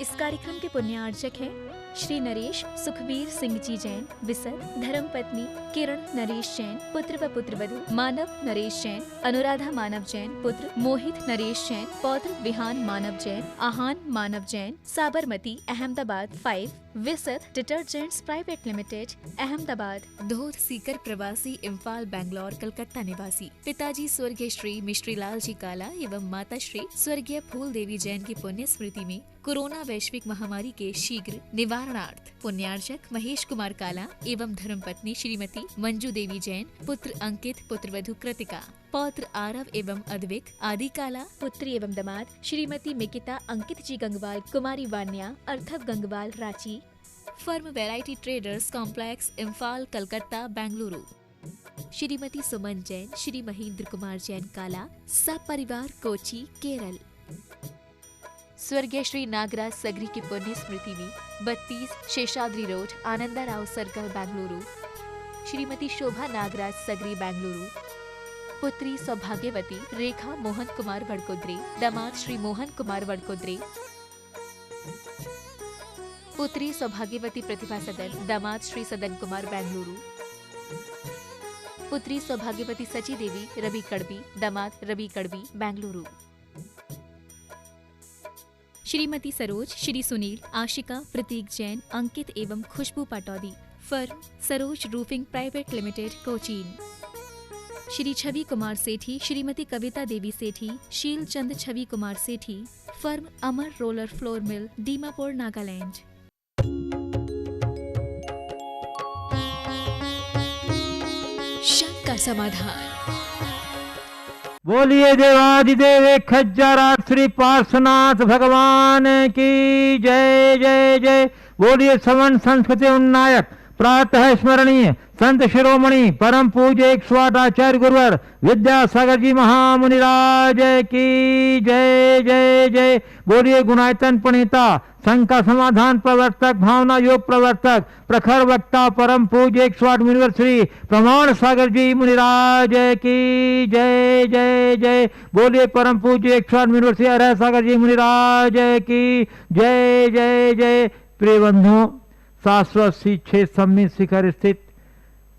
इस कार्यक्रम के पुण्यार्चक हैं श्री नरेश सुखबीर सिंह जी जैन, विसर, धर्मपत्नी किरण नरेश जैन, पुत्र व पुत्रवधू मानव नरेश जैन, अनुराधा मानव जैन, पुत्र मोहित नरेश जैन, पौत्र विहान मानव जैन, आहान मानव Jain, Sabarmati Ahmedabad 5, Visar detergents private limited Ahmedabad, धोध सीकर प्रवासी इम्फाल बैंगलोर कलकत्ता निवासी, पिताजी स्वर्गीय श्री मिश्री लाल जी काला एवं माता श्री स्वर्गीय फूल देवी जैन की पुण्य स्मृति में कोरोना वैश्विक महामारी के शीघ्र निवारणार्थ पुण्यार्चक महेश कुमार काला एवं धर्मपत्नी श्रीमती मंजू देवी जैन, पुत्र अंकित, पुत्रवधू कृतिका, पौत्र आरव एवं अद्विक आदि काला, पुत्री एवं दामाद श्रीमती मिकिता अंकित जी गंगवाल, कुमारी वान्या अर्थव Gangwal Ranchi, firm variety traders complex Imphal Calcutta Bengaluru, Shrimati Suman Jain, Shri Mahendra Kumar Jain Kala, सब परिवार कोची केरल। स्वर्गीय श्री नागराज सगरी की पुण्य स्मृति में 32 शेषाद्री रोड, आनंदा राव सर्कल बेंगलुरु, श्रीमती शोभा नागराज सगरी बेंगलुरु, पुत्री सौभाग्यवती रेखा मोहन कुमार वडकुद्रे, दामाद श्री मोहन कुमार वडकुद्रे, पुत्री सौभाग्यवती प्रतिभा सदन, दामाद श्री सदन कुमार बेंगलुरु, पुत्री सौभाग्यवती सची देवी रवि कड़बी, दामाद रवि कड़बी बेंगलुरु, श्रीमती सरोज, श्री सुनील, आशिका, प्रतीक जैन, अंकित एवं Khushboo Pataudi, firm Saroj roofing private limited Cochin, Shri Chhavi Kumar Sethi, Shrimati Kavita Devi Sethi, Sheel Chand Chhavi Kumar Sethi, firm Amar roller flour mill, Dimapur, Nagaland. शंका समाधान। बोलिए देवादिदेव खज्जराट श्री पार्श्वनाथ भगवान की जय जय जय। बोलिए सवन संस्कृति उन्नायक प्रातः स्मरणीय संत शिरोमणि परम पूज्य 108 आचार्य गुरुवर विद्यासागर जी महामुनिराज की जय जय जय। बोलिए गुणायतन प्रणीता शंका समाधान प्रवर्तक भावना योग प्रवर्तक प्रखर वक्ता परम पूज्य 108 मुनिवर श्री प्रमाण सागर जी मुनिराज की जय जय जय। बोलिए परम पूज्य 108 मुनिवर श्री अरह सागर जी मुनिराज की जय जय जय। प्रिय बंधुओं, शाश्वत शिक्षे सम्मित शिखर स्थित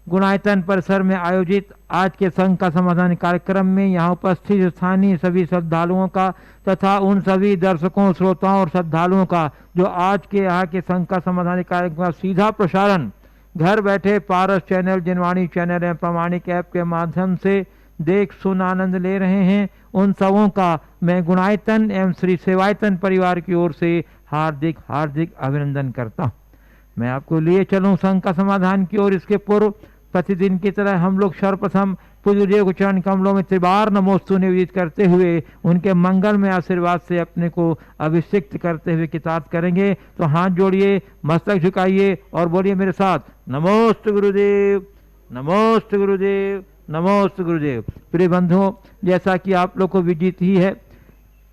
गुणायतन परिसर में आयोजित आज के संघ का समाधान कार्यक्रम में यहाँ उपस्थित स्थानीय सभी श्रद्धालुओं का तथा उन सभी दर्शकों, श्रोताओं और श्रद्धालुओं का जो आज के यहाँ के संघ का समाधान कार्यक्रम का सीधा प्रसारण घर बैठे पारस चैनल, जिनवाणी चैनल एवं प्रामाणिक ऐप के माध्यम से देख सुन आनंद ले रहे हैं, उन सबों का मैं गुणायतन एवं श्री सेवायतन परिवार की ओर से हार्दिक हार्दिक अभिनंदन करता हूँ। मैं आपको लिए चलूँ संघ का समाधान की ओर। इसके पूर्व प्रतिदिन की तरह हम लोग सर्वप्रथम पूज्य देव को चरण कमलों में त्रिबार नमोस्तु निवेदित करते हुए उनके मंगल में आशीर्वाद से अपने को अभिषिक्त करते हुए कृतार्थ करेंगे। तो हाथ जोड़िए, मस्तक झुकाइए और बोलिए मेरे साथ, नमोस्तु गुरुदेव, नमोस्तु गुरुदेव, नमोस्तु गुरुदेव। प्रिय बंधुओं, जैसा कि आप लोग को विदित ही है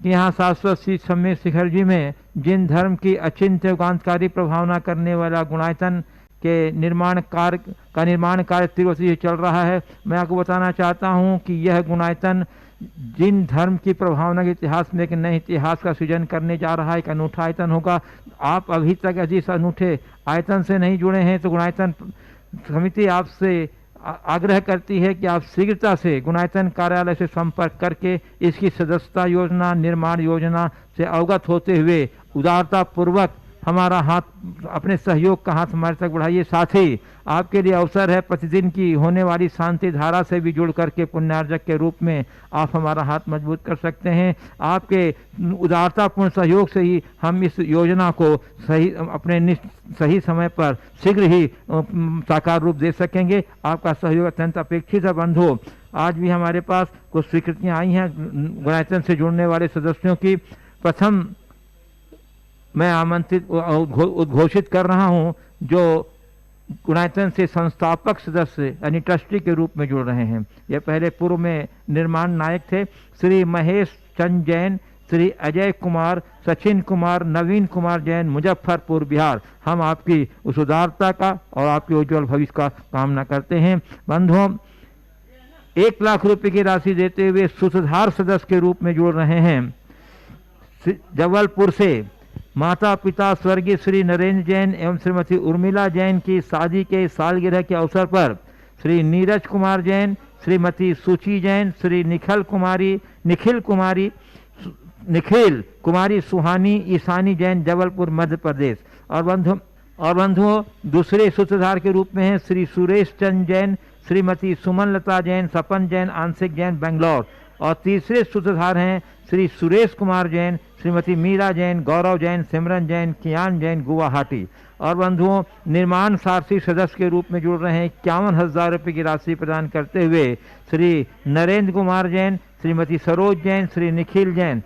कि यहाँ शाश्वत श्री सम्मेद शिखर जी में जिन धर्म की अचिंत्य युगांतकारी प्रभावना करने वाला गुणायतन के निर्माण कार्य तीव्र से चल रहा है, मैं आपको बताना चाहता हूँ कि यह गुणायतन जिन धर्म की प्रभावना के इतिहास में एक नए इतिहास का सृजन करने जा रहा है, एक अनूठा आयतन होगा। आप अभी तक इस अनूठे आयतन से नहीं जुड़े हैं तो गुणायतन समिति आपसे आग्रह करती है कि आप शीघ्रता से गुणायतन कार्यालय से संपर्क करके इसकी सदस्यता योजना, निर्माण योजना से अवगत होते हुए उदारता पूर्वक हमारा हाथ, अपने सहयोग का हाथ हमारे तक बढ़ाइए। साथ ही आपके लिए अवसर है, प्रतिदिन की होने वाली शांति धारा से भी जुड़ करके पुण्यार्जक के रूप में आप हमारा हाथ मजबूत कर सकते हैं। आपके उदारतापूर्ण सहयोग से ही हम इस योजना को सही समय पर शीघ्र ही साकार रूप दे सकेंगे। आपका सहयोग अत्यंत अपेक्षित है। बंधुओं, आज भी हमारे पास कुछ स्वीकृतियाँ आई हैं गुणायतन से जुड़ने वाले सदस्यों की। प्रथम मैं आमंत्रित उद्घोषित कर रहा हूं जो गुणायतन से संस्थापक सदस्य यानी ट्रस्टी के रूप में जुड़ रहे हैं। यह पहले पूर्व में निर्माण नायक थे श्री महेश चंद जैन, श्री अजय कुमार, सचिन कुमार, नवीन कुमार जैन, मुजफ्फरपुर बिहार। हम आपकी उस उदारता का और आपके उज्ज्वल भविष्य का कामना करते हैं। बंधुओं, 1 लाख रुपए की राशि देते हुए सूत्रधार सदस्य के रूप में जुड़ रहे हैं जबलपुर से माता पिता स्वर्गीय श्री नरेंद्र जैन एवं श्रीमती उर्मिला जैन की शादी के सालगिरह के अवसर पर श्री नीरज कुमार जैन, श्रीमती सुची जैन, श्री निखिल कुमारी सुहानी ईशानी जैन, जबलपुर मध्य प्रदेश। और बंधुओं दूसरे सूत्रधार के रूप में हैं श्री सुरेश चंद जैन, श्रीमती सुमन लता जैन, सपन जैन, आंशिक जैन, बेंगलोर। और तीसरे सूत्रधार हैं श्री सुरेश कुमार जैन, श्रीमती मीरा जैन, गौरव जैन, सिमरन जैन, कियान जैन, गुवाहाटी। और बंधुओं निर्माण सारथी सदस्य के रूप में जुड़ रहे हैं 51,000 रुपये की राशि प्रदान करते हुए श्री नरेंद्र कुमार जैन, श्रीमती सरोज जैन, श्री निखिल जैन।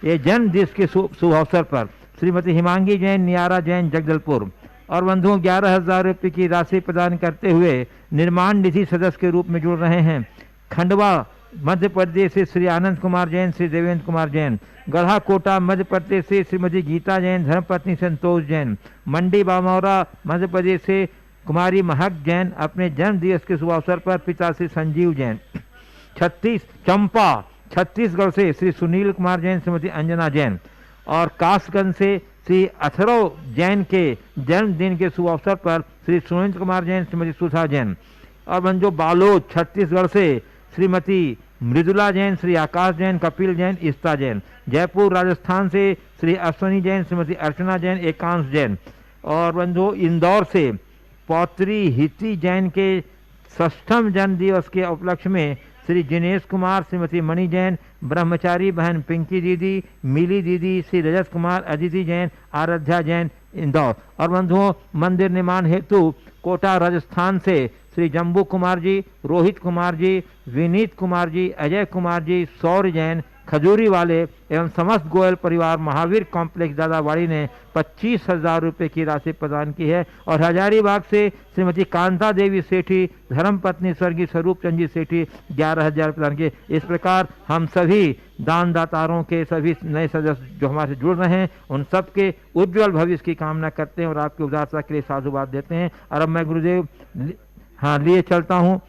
ये जन्म दिवस के शुभ अवसर पर श्रीमती हिमांगी जैन, नियारा जैन, जगदलपुर। और बंधुओं 11,000 रुपये की राशि प्रदान करते हुए निर्माण निधि सदस्य के रूप में जुड़ रहे हैं खंडवा मध्य प्रदेश से श्री आनंद कुमार जैन, श्री देवेंद्र कुमार जैन। गढ़ा कोटा मध्य प्रदेश से श्रीमती गीता जैन, धर्मपत्नी संतोष जैन। मंडी बामौरा मध्य प्रदेश से कुमारी महक जैन अपने जन्म दिवस के शुभ अवसर पर पिता श्री संजीव जैन। छत्तीसगढ़ से श्री सुनील कुमार जैन, श्रीमती अंजना जैन। और कासगंज से श्री अथर्व जैन के जन्मदिन के शुभ अवसर पर श्री सुरेंद्र कुमार जैन, श्रीमती सुधा जैन। और बंजो बालोद छत्तीसगढ़ से श्रीमती मृदुला जैन, श्री आकाश जैन, कपिल जैन, इस्ता जैन। जयपुर राजस्थान से श्री अश्वनी जैन, श्रीमती अर्चना जैन, एकांश जैन। और बंधु इंदौर से पौत्री हिति जैन के 6वें जन्म दिवस के उपलक्ष्य में श्री जिनेश कुमार, श्रीमती मणि जैन, ब्रह्मचारी बहन पिंकी दीदी, मिली दीदी, श्री रजत कुमार, अदिति जैन, आराध्या जैन, इंदौर। और बंधुओं मंदिर निर्माण हेतु कोटा राजस्थान से श्री जम्बू कुमार जी, रोहित कुमार जी, विनीत कुमार जी, अजय कुमार जी, सौर्य जैन, खजूरी वाले एवं समस्त गोयल परिवार महावीर कॉम्प्लेक्स दादावाड़ी ने 25,000 रुपये की राशि प्रदान की है। और हजारीबाग से श्रीमती कांता देवी सेठी, धर्मपत्नी स्वर्गीय स्वरूप चंद जी सेठी 11,000 प्रदान किए। इस प्रकार हम सभी दानदातारों के सभी नए सदस्य जो हमारे जुड़ रहे हैं उन सबके उज्ज्वल भविष्य की कामना करते हैं और आपकी उदारता के लिए साधुवाद देते हैं। और अब मैं गुरुदेव लिए चलता हूँ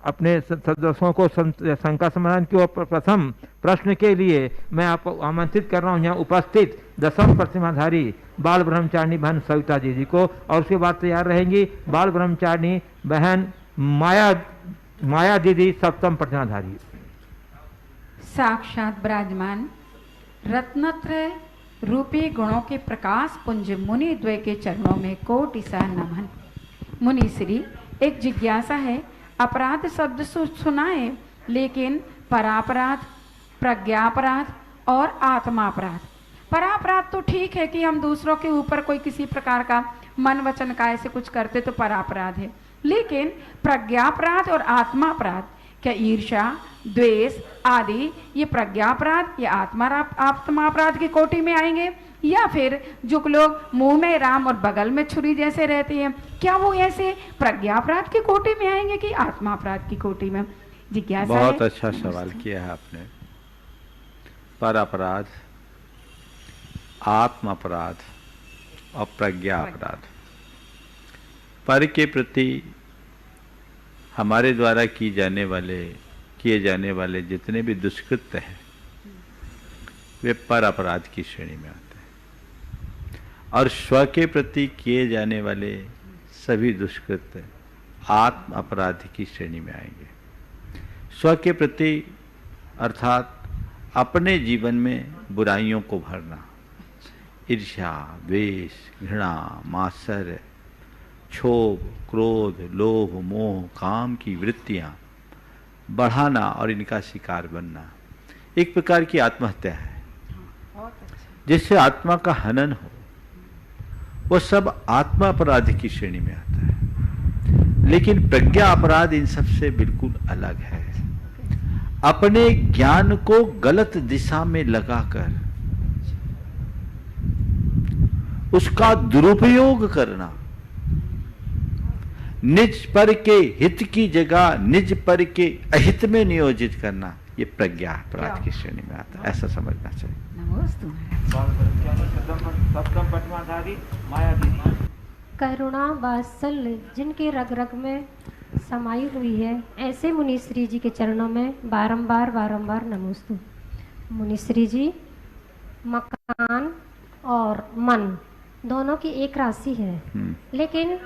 अपने सदस्यों को शंका समाधान की ओर। प्रथम प्रश्न के लिए मैं आपको आमंत्रित कर रहा हूँ यहाँ उपस्थित 10वीं प्रतिमाधारी बाल ब्रह्मचारिणी बहन सविता जी को। और उसके बाद तैयार रहेंगी बाल ब्रह्मचारिणी बहन माया दीदी 7वीं प्रतिमाधारी। साक्षात विराजमान रत्नत्रय रूपी गुणों के प्रकाश पुंज मुनि द्वय के चरणों में कोटि सा नमन। मुनि श्री एक जिज्ञासा है, अपराध शब्द सुनाए लेकिन परापराध, प्रज्ञापराध और आत्मापराध। परापराध तो ठीक है कि हम दूसरों के ऊपर कोई किसी प्रकार का मन वचन का ऐसे कुछ करते तो परापराध है, लेकिन प्रज्ञापराध और आत्मापराध क्या ईर्ष्या, द्वेष आदि ये प्रज्ञापराध या आत्मापराध की कोटि में आएंगे, या फिर जो लोग मुंह में राम और बगल में छुरी जैसे रहते हैं क्या वो ऐसे प्रज्ञापराध की कोटि में आएंगे कि आत्मापराध की कोटि में? जिज्ञासा है। बहुत अच्छा सवाल किया है आपने। पर अपराध, आत्म अपराध और प्रज्ञा अपराध, पर के प्रति हमारे द्वारा किए जाने वाले जितने भी दुष्कृत्य हैं वे पर अपराध की श्रेणी में आते हैं, और स्व के प्रति किए जाने वाले सभी दुष्कृत्य आत्म अपराध की श्रेणी में आएंगे। स्व के प्रति अर्थात अपने जीवन में बुराइयों को भरना, ईर्ष्या, द्वेष, घृणा, मात्सर्य, क्षोभ, क्रोध, लोभ, मोह, काम की वृत्तियां बढ़ाना और इनका शिकार बनना एक प्रकार की आत्महत्या है, जिससे आत्मा का हनन हो। वो सब आत्मा अपराध की श्रेणी में आता है, लेकिन प्रज्ञा अपराध इन सब से बिल्कुल अलग है। अपने ज्ञान को गलत दिशा में लगाकर उसका दुरुपयोग करना, निज पर के हित की जगह निज पर के अहित में नियोजित करना, ये प्रज्ञा अपराध की श्रेणी में आता है, ऐसा समझना चाहिए। करुणा वात्सल्य जिनके रग रग में समाई हुई है, ऐसे मुनिश्री जी के चरणों में बारंबार नमोस्तु। मुनिश्री जी, मकान और मन दोनों की एक राशि है, लेकिन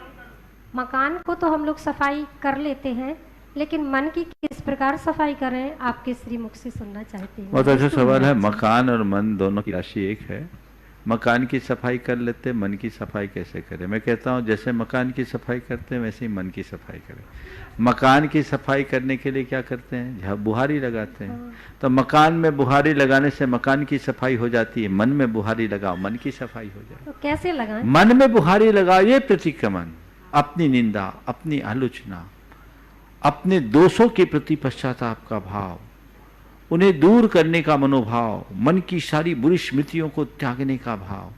मकान को तो हम लोग सफाई कर लेते हैं, लेकिन मन की किस प्रकार सफाई करें आपके श्रीमुख से सुनना चाहते हैं। बहुत अच्छा सवाल है। मकान और मन दोनों की राशि एक है। मकान की सफाई कर लेते, मन की सफाई कैसे करें? मैं कहता हूँ जैसे मकान की सफाई करते हैं वैसे ही मन की सफाई करें। मकान की सफाई करने के लिए क्या करते हैं? बुहारी लगाते हैं। तो मकान में बुहारी लगाने से मकान की सफाई हो जाती है। मन में बुहारी लगाओ, मन की सफाई हो जाए। तो कैसे लगाएं? मन में बुहारी लगाओ, ये प्रतिक्रमण, अपनी निंदा, अपनी आलोचना, अपने दोषों के प्रति पश्चाताप का भाव, उन्हें दूर करने का मनोभाव, मन की सारी बुरी स्मृतियों को त्यागने का भाव,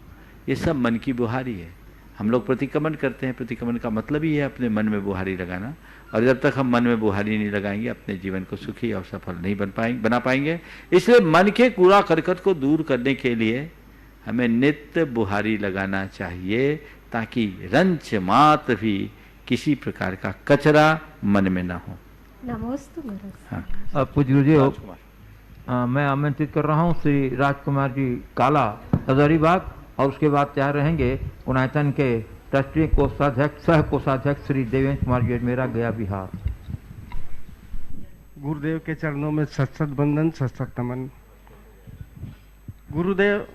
ये सब मन की बुहारी है। हम लोग प्रतिक्रमण करते हैं। प्रतिक्रमण का मतलब ही है अपने मन में बुहारी लगाना। और जब तक हम मन में बुहारी नहीं लगाएंगे अपने जीवन को सुखी और सफल नहीं बना पाएंगे। इसलिए मन के कूड़ा करकट को दूर करने के लिए हमें नित्य बुहारी लगाना चाहिए, ताकि रंच मात्र भी किसी प्रकार का कचरा मन में ना हो। नमोस्तु महाराज। हाँ। पूज्य गुरु जी, मैं आमंत्रित कर रहा हूँ श्री राजकुमार जी काला हजारीबाग, और उसके बाद तैयार रहेंगे गुणायतन के राष्ट्रीय कोषाध्यक्ष सह कोषाध्यक्ष श्री देवेंद्र कुमार जी मेरा गया बिहार। गुरुदेव के चरणों में सत बंदन, सत नमन। गुरुदेव,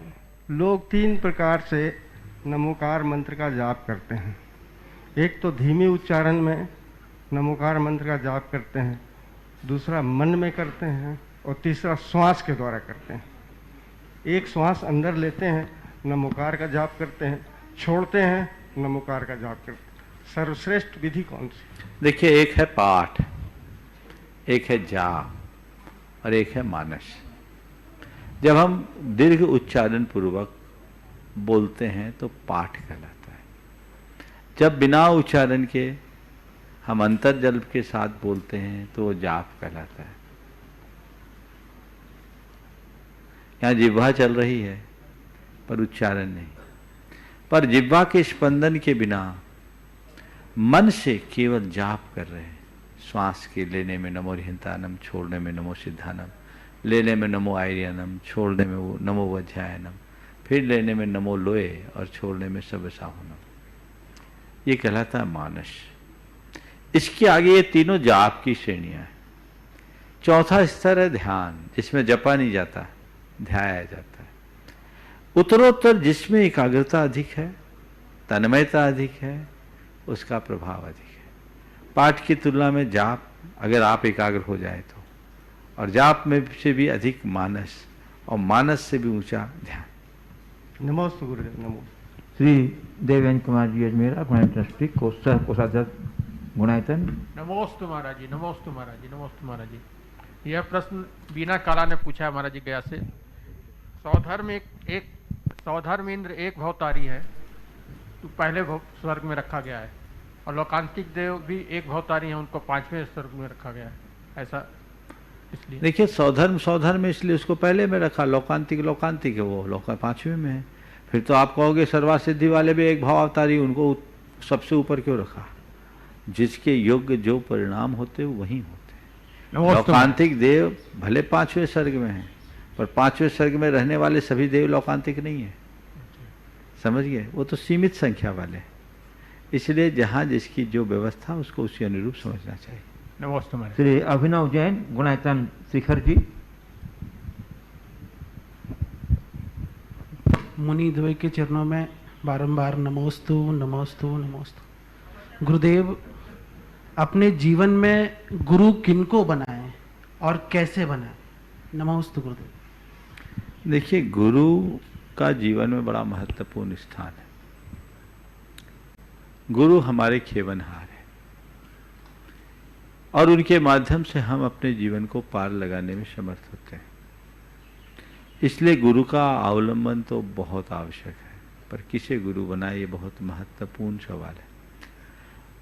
लोग 3 प्रकार से नमोकार मंत्र का जाप करते हैं। एक तो धीमे उच्चारण में नमोकार मंत्र का जाप करते हैं, दूसरा मन में करते हैं, और तीसरा श्वास के द्वारा करते हैं। एक श्वास अंदर लेते हैं, नमोकार का जाप करते हैं, छोड़ते हैं, नमोकार का जाप करते हैं। सर्वश्रेष्ठ विधि कौन सी? देखिए, एक है पाठ, एक है जाप, और एक है मानस। जब हम दीर्घ उच्चारण पूर्वक बोलते हैं तो पाठ कहलाता है। जब बिना उच्चारण के हम अंतर्जल के साथ बोलते हैं तो वो जाप कहलाता है। यहाँ जिह्वा चल रही है पर उच्चारण नहीं, पर जिह्वा के स्पंदन के बिना मन से केवल जाप कर रहे हैं। श्वास के लेने में नमो रिहंतानम, छोड़ने में नमो सिद्धानम, लेने में नमो आयर्यनम, छोड़ने में वो नमो वज्रायनम, फिर लेने में नमो लोए और छोड़ने में सबसाहुनम। ये कहलाता है मानस। इसके आगे ये तीनों जाप की श्रेणियां हैं। चौथा स्तर है ध्यान, जिसमें जपा नहीं जाता, ध्याया जाता है। उत्तरोत्तर जिसमें एकाग्रता अधिक है, तन्मयता अधिक है, उसका प्रभाव अधिक है। पाठ की तुलना में जाप, अगर आप एकाग्र हो जाए तो, और जाप में से भी अधिक मानस, और मानस से भी ऊंचा ध्यान। नमोस्तु गुरुदेव। नमो। श्री देवेंद्र कुमार जी अजमेरा, गुणायतन डिस्ट्रिक्ट सह कोषाध्यक्ष गुणायतन। नमोस्तु महाराज जी, नमोस्तु महाराज जी, नमोस्तु महाराज जी। यह प्रश्न बीना काला ने पूछा है महाराज जी गया से। सौधर्म इंद्र एक भवतारी है, तो पहले स्वर्ग में रखा गया है, और लोकांतिक देव भी एक भवतारी है, उनको 5वें स्वर्ग में रखा गया है। ऐसा इसलिए देखिए, सौधर्म में इसलिए उसको पहले में रखा, लोकांतिक है, वो 5वें में है। फिर तो आप कहोगे सर्वा सिद्धि वाले भी एक भाव अवतारी, उनको सबसे ऊपर क्यों रखा? जिसके योग्य जो परिणाम होते वही होते हैं। लोकांतिक देव भले 5वें स्वर्ग में हैं, पर 5वें स्वर्ग में रहने वाले सभी देव लोकांतिक नहीं है, समझ गए? वो तो सीमित संख्या वाले। इसलिए जहाँ जिसकी जो व्यवस्था उसको उसी अनुरूप समझना चाहिए। नमस्ते महाराज। श्री अभिनव जैन, गुणायतन शिखर जी। मुनि द्वय के चरणों में बारंबार नमोस्तु नमोस्तु नमोस्तु। गुरुदेव, अपने जीवन में गुरु किनको बनाएं और कैसे बनाएं? नमोस्तु गुरुदेव। देखिए, गुरु का जीवन में बड़ा महत्वपूर्ण स्थान है। गुरु हमारे खेवनहार है, और उनके माध्यम से हम अपने जीवन को पार लगाने में समर्थ होते हैं। इसलिए गुरु का अवलंबन तो बहुत आवश्यक है, पर किसे गुरु बनाए ये बहुत महत्वपूर्ण सवाल है।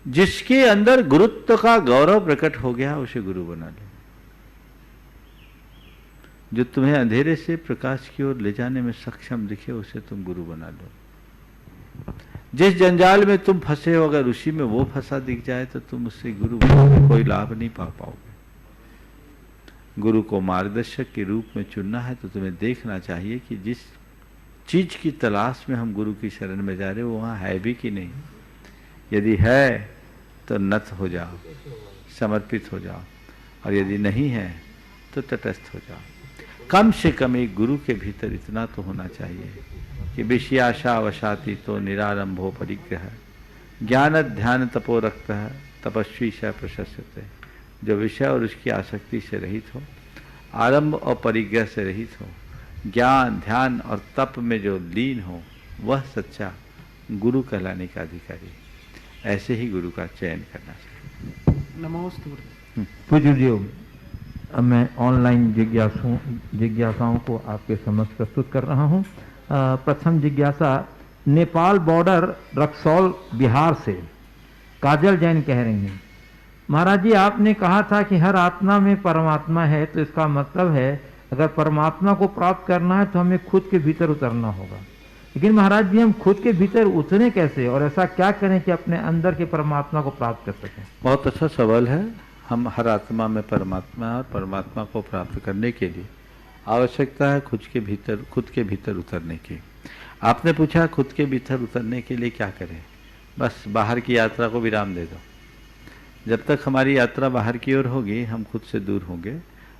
जिसके अंदर गुरुत्व का गौरव प्रकट हो गया उसे गुरु बना लो। जो तुम्हें अंधेरे से प्रकाश की ओर ले जाने में सक्षम दिखे उसे तुम गुरु बना लो। जिस जंजाल में तुम फंसे हो, अगर उसी में वो फंसा दिख जाए तो तुम उससे गुरु बनोगे, कोई लाभ नहीं पा पाओगे। गुरु को मार्गदर्शक के रूप में चुनना है तो तुम्हें देखना चाहिए कि जिस चीज की तलाश में हम गुरु की शरण में जा रहे, वो वहाँ है भी कि नहीं। यदि है तो नत हो जाओ, समर्पित हो जाओ, और यदि नहीं है तो तटस्थ हो जाओ। कम से कम एक गुरु के भीतर इतना तो होना चाहिए कि विषयाशा वशाती तो निरारंभो परिग्रह, ज्ञान ध्यान तपो रक्त तपस्वी स प्रशस्यते। जो विषय और उसकी आसक्ति से रहित हो, आरंभ और परिग्रह से रहित हो, ज्ञान ध्यान और तप में जो लीन हो, वह सच्चा गुरु कहलाने का अधिकारी। ऐसे ही गुरु का चयन करना चाहिए। नमोस्तु। पूज्य जी, अब मैं ऑनलाइन जिज्ञासाओं को आपके समक्ष प्रस्तुत कर रहा हूँ। प्रथम जिज्ञासा नेपाल बॉर्डर रक्सौल बिहार से काजल जैन कह रही हैं, महाराज जी आपने कहा था कि हर आत्मा में परमात्मा है, तो इसका मतलब है अगर परमात्मा को प्राप्त करना है तो हमें खुद के भीतर उतरना होगा। लेकिन महाराज जी हम खुद के भीतर उतरे कैसे, और ऐसा क्या करें कि अपने अंदर के परमात्मा को प्राप्त कर सकें? बहुत अच्छा सवाल है। हम हर आत्मा में परमात्मा है, और परमात्मा को प्राप्त करने के लिए आवश्यकता है खुद के भीतर उतरने की। आपने पूछा खुद के भीतर उतरने के लिए क्या करें? बस बाहर की यात्रा को विराम दे दो। जब तक हमारी यात्रा बाहर की ओर होगी हम खुद से दूर होंगे।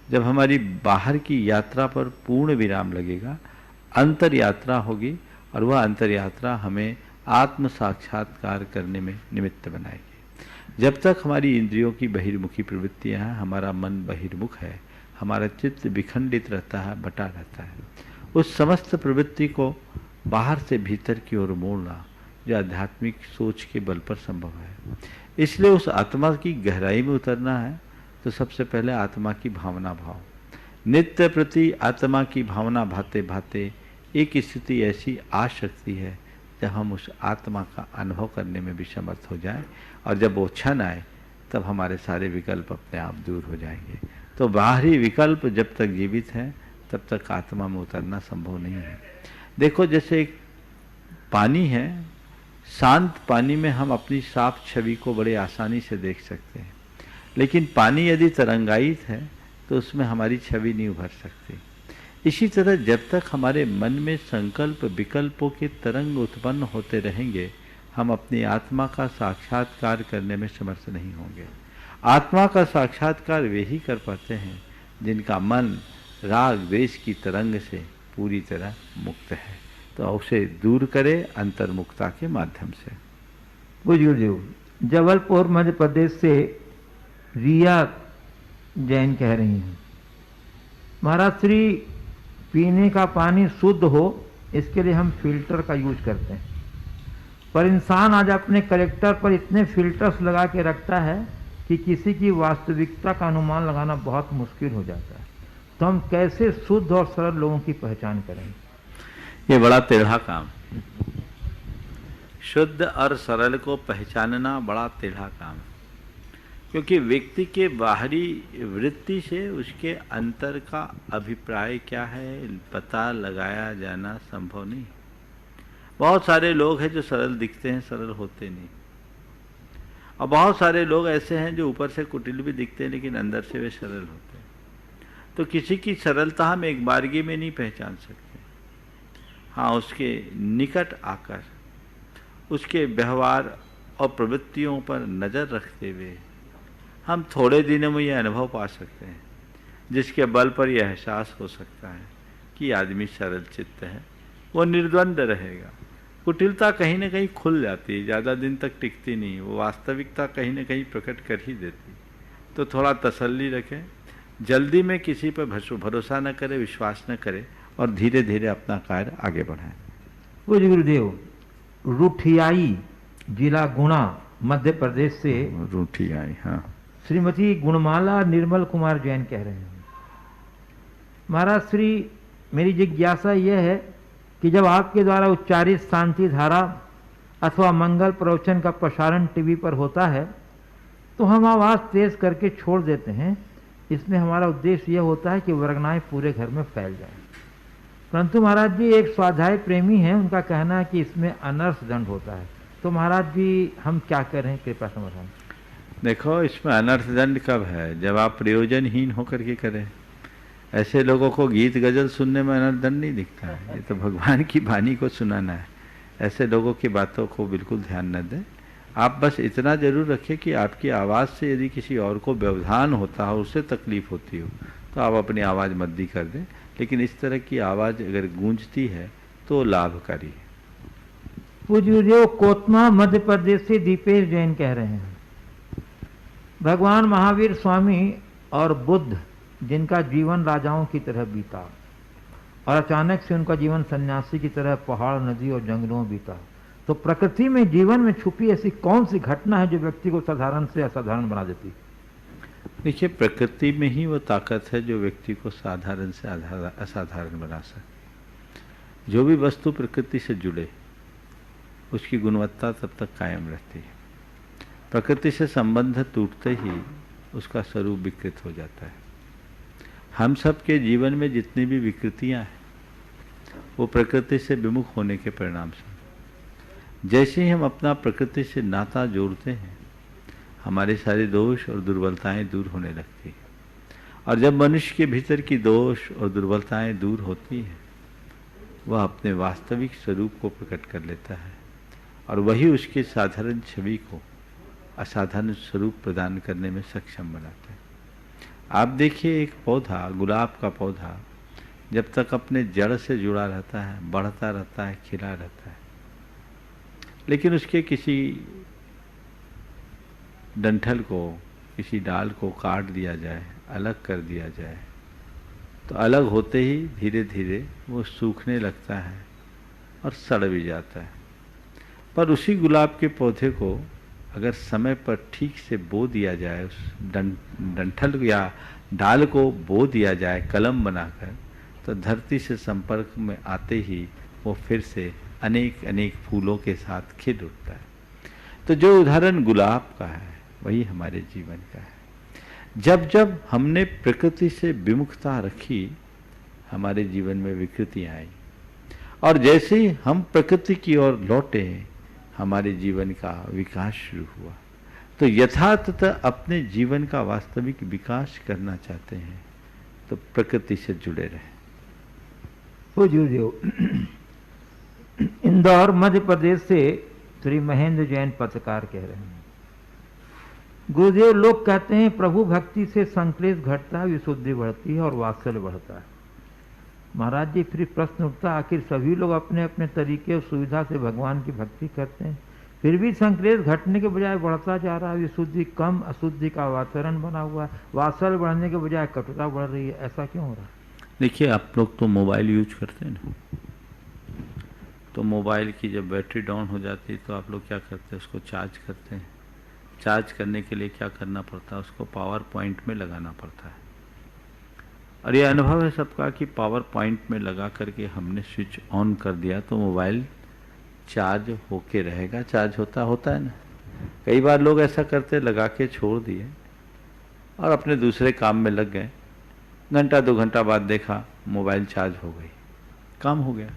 जब हमारी बाहर की यात्रा पर पूर्ण विराम लगेगा, अंतर यात्रा होगी, और वह अंतर यात्रा हमें आत्म साक्षात्कार करने में निमित्त बनाएगी। जब तक हमारी इंद्रियों की बहिर्मुखी प्रवृत्तियां हैं, हमारा मन बहिर्मुख है, हमारा चित्त विखंडित रहता है, बटा रहता है, उस समस्त प्रवृत्ति को बाहर से भीतर की ओर मोड़ना जो आध्यात्मिक सोच के बल पर संभव है। इसलिए उस आत्मा की गहराई में उतरना है तो सबसे पहले आत्मा की भावना भाव, नित्य प्रति आत्मा की भावना भाते भाते एक स्थिति ऐसी आ सकती है जब हम उस आत्मा का अनुभव करने में भी समर्थ हो जाए, और जब वो क्षण आए तब हमारे सारे विकल्प अपने आप दूर हो जाएंगे। तो बाहरी विकल्प जब तक जीवित हैं तब तक आत्मा में उतरना संभव नहीं है। देखो जैसे एक पानी है, शांत पानी में हम अपनी साफ छवि को बड़े आसानी से देख सकते हैं, लेकिन पानी यदि तरंगायित है तो उसमें हमारी छवि नहीं उभर सकती। इसी तरह जब तक हमारे मन में संकल्प विकल्पों के तरंग उत्पन्न होते रहेंगे, हम अपनी आत्मा का साक्षात्कार करने में समर्थ नहीं होंगे। आत्मा का साक्षात्कार वे ही कर पाते हैं जिनका मन राग द्वेष की तरंग से पूरी तरह मुक्त है, तो उसे दूर करे अंतर्मुक्ता के माध्यम से। बुजुर्ग जबलपुर मध्य प्रदेश से रिया जैन कह रही हैं, महाराज श्री पीने का पानी शुद्ध हो इसके लिए हम फिल्टर का यूज करते हैं, पर इंसान आज अपने कलेक्टर पर इतने फिल्टर्स लगा के रखता है कि किसी की वास्तविकता का अनुमान लगाना बहुत मुश्किल हो जाता है। तो हम कैसे शुद्ध और सरल लोगों की पहचान करें? ये बड़ा टेढ़ा काम। शुद्ध और सरल को पहचानना बड़ा टेढ़ा काम है, क्योंकि व्यक्ति के बाहरी वृत्ति से उसके अंतर का अभिप्राय क्या है पता लगाया जाना संभव नहीं। बहुत सारे लोग हैं जो सरल दिखते हैं, सरल होते नहीं, और बहुत सारे लोग ऐसे हैं जो ऊपर से कुटिल भी दिखते हैं लेकिन अंदर से वे सरल होते हैं। तो किसी की सरलता हम एक बारगी में नहीं पहचान सकते। हाँ, उसके निकट आकर उसके व्यवहार और प्रवृत्तियों पर नज़र रखते हुए हम थोड़े दिनों में यह अनुभव पा सकते हैं, जिसके बल पर यह एहसास हो सकता है कि आदमी सरल चित्त है, वो निर्द्वंद रहेगा। कुटिलता कहीं ना कहीं खुल जाती है, ज़्यादा दिन तक टिकती नहीं, वो वास्तविकता कहीं ना कहीं प्रकट कर ही देती। तो थोड़ा तसल्ली रखें, जल्दी में किसी पर भरोसा न करे, विश्वास न करे, और धीरे धीरे अपना कार्य आगे बढ़ाएं। पूज्य गुरुदेव, रूठियाई जिला गुणा मध्य प्रदेश से रूठियाई, हाँ, श्रीमती गुणमाला निर्मल कुमार जैन कह रहे हैं, महाराज श्री मेरी जिज्ञासा यह है कि जब आपके द्वारा उच्चारित शांति धारा अथवा मंगल प्रवचन का प्रसारण टीवी पर होता है तो हम आवाज़ तेज करके छोड़ देते हैं। इसमें हमारा उद्देश्य यह होता है कि वर्गनाएं पूरे घर में फैल जाए, परंतु महाराज जी एक स्वाध्याय प्रेमी हैं, उनका कहना है कि इसमें अनर्थ दंड होता है। तो महाराज जी हम क्या करें, कृपा समाधान? देखो, इसमें अनर्थ दंड कब है? जब आप प्रयोजनहीन होकर के करें। ऐसे लोगों को गीत गजल सुनने में अनर्दन नहीं दिखता है, ये तो भगवान की वाणी को सुनाना है। ऐसे लोगों की बातों को बिल्कुल ध्यान न दें। आप बस इतना जरूर रखें कि आपकी आवाज़ से यदि किसी और को व्यवधान होता हो, उससे तकलीफ होती हो, तो आप अपनी आवाज़ मद्दी कर दें। लेकिन इस तरह की आवाज़ अगर गूंजती है तो लाभकारी है। पूज्य कोतमा मध्य प्रदेश से दीपेश जैन कह रहे हैं, भगवान महावीर स्वामी और बुद्ध जिनका जीवन राजाओं की तरह बीता और अचानक से उनका जीवन सन्यासी की तरह पहाड़, नदी और जंगलों में बीता, तो प्रकृति में जीवन में छुपी ऐसी कौन सी घटना है जो व्यक्ति को साधारण से असाधारण बना देती है? देखिए, प्रकृति में ही वो ताकत है जो व्यक्ति को साधारण से असाधारण बना सके। जो भी वस्तु प्रकृति से जुड़े उसकी गुणवत्ता तब तक कायम रहती है। प्रकृति से संबंध टूटते ही उसका स्वरूप विकृत हो जाता है। हम सब के जीवन में जितनी भी विकृतियां हैं वो प्रकृति से विमुख होने के परिणाम से। जैसे ही हम अपना प्रकृति से नाता जोड़ते हैं, हमारे सारे दोष और दुर्बलताएं दूर होने लगती हैं। और जब मनुष्य के भीतर की दोष और दुर्बलताएं दूर होती हैं, वह अपने वास्तविक स्वरूप को प्रकट कर लेता है और वही उसके साधारण छवि को असाधारण स्वरूप प्रदान करने में सक्षम बनाता है। आप देखिए, एक पौधा, गुलाब का पौधा, जब तक अपने जड़ से जुड़ा रहता है, बढ़ता रहता है, खिला रहता है, लेकिन उसके किसी डंठल को, किसी डाल को काट दिया जाए, अलग कर दिया जाए, तो अलग होते ही धीरे धीरे वो सूखने लगता है और सड़ भी जाता है। पर उसी गुलाब के पौधे को अगर समय पर ठीक से बो दिया जाए, उस डंठल या डाल को बो दिया जाए कलम बनाकर, तो धरती से संपर्क में आते ही वो फिर से अनेक अनेक फूलों के साथ खिल उठता है। तो जो उदाहरण गुलाब का है वही हमारे जीवन का है। जब जब हमने प्रकृति से विमुखता रखी, हमारे जीवन में विकृतियां आई, और जैसे ही हम प्रकृति की ओर लौटे, हमारे जीवन का विकास शुरू हुआ। तो यथातः अपने जीवन का वास्तविक विकास करना चाहते हैं तो प्रकृति से जुड़े रहें। इंदौर मध्य प्रदेश से श्री महेंद्र जैन पत्रकार कह रहे हैं, गुरुदेव, लोग कहते हैं प्रभु भक्ति से संक्लेश घटता है, विशुद्धि बढ़ती है और वात्सल्य बढ़ता है। महाराज जी, फिर प्रश्न उठता, आखिर सभी लोग अपने अपने तरीके और सुविधा से भगवान की भक्ति करते हैं, फिर भी संक्लेश घटने के बजाय बढ़ता जा रहा है, विशुद्धि कम, अशुद्धि का वातावरण बना हुआ है, वात्सल्य बढ़ने के बजाय कटुता बढ़ रही है, ऐसा क्यों हो रहा है? देखिए, आप लोग तो मोबाइल यूज करते हैं ना, तो मोबाइल की जब बैटरी डाउन हो जाती है तो आप लोग क्या करते हैं? उसको चार्ज करते हैं। चार्ज करने के लिए क्या करना पड़ता है? उसको पावर पॉइंट में लगाना पड़ता है। और ये अनुभव है सबका कि पावर पॉइंट में लगा करके हमने स्विच ऑन कर दिया तो मोबाइल चार्ज होके रहेगा। चार्ज होता है ना। कई बार लोग ऐसा करते, लगा के छोड़ दिए और अपने दूसरे काम में लग गए, घंटा 2 घंटा बाद देखा मोबाइल चार्ज हो गई, काम हो गया।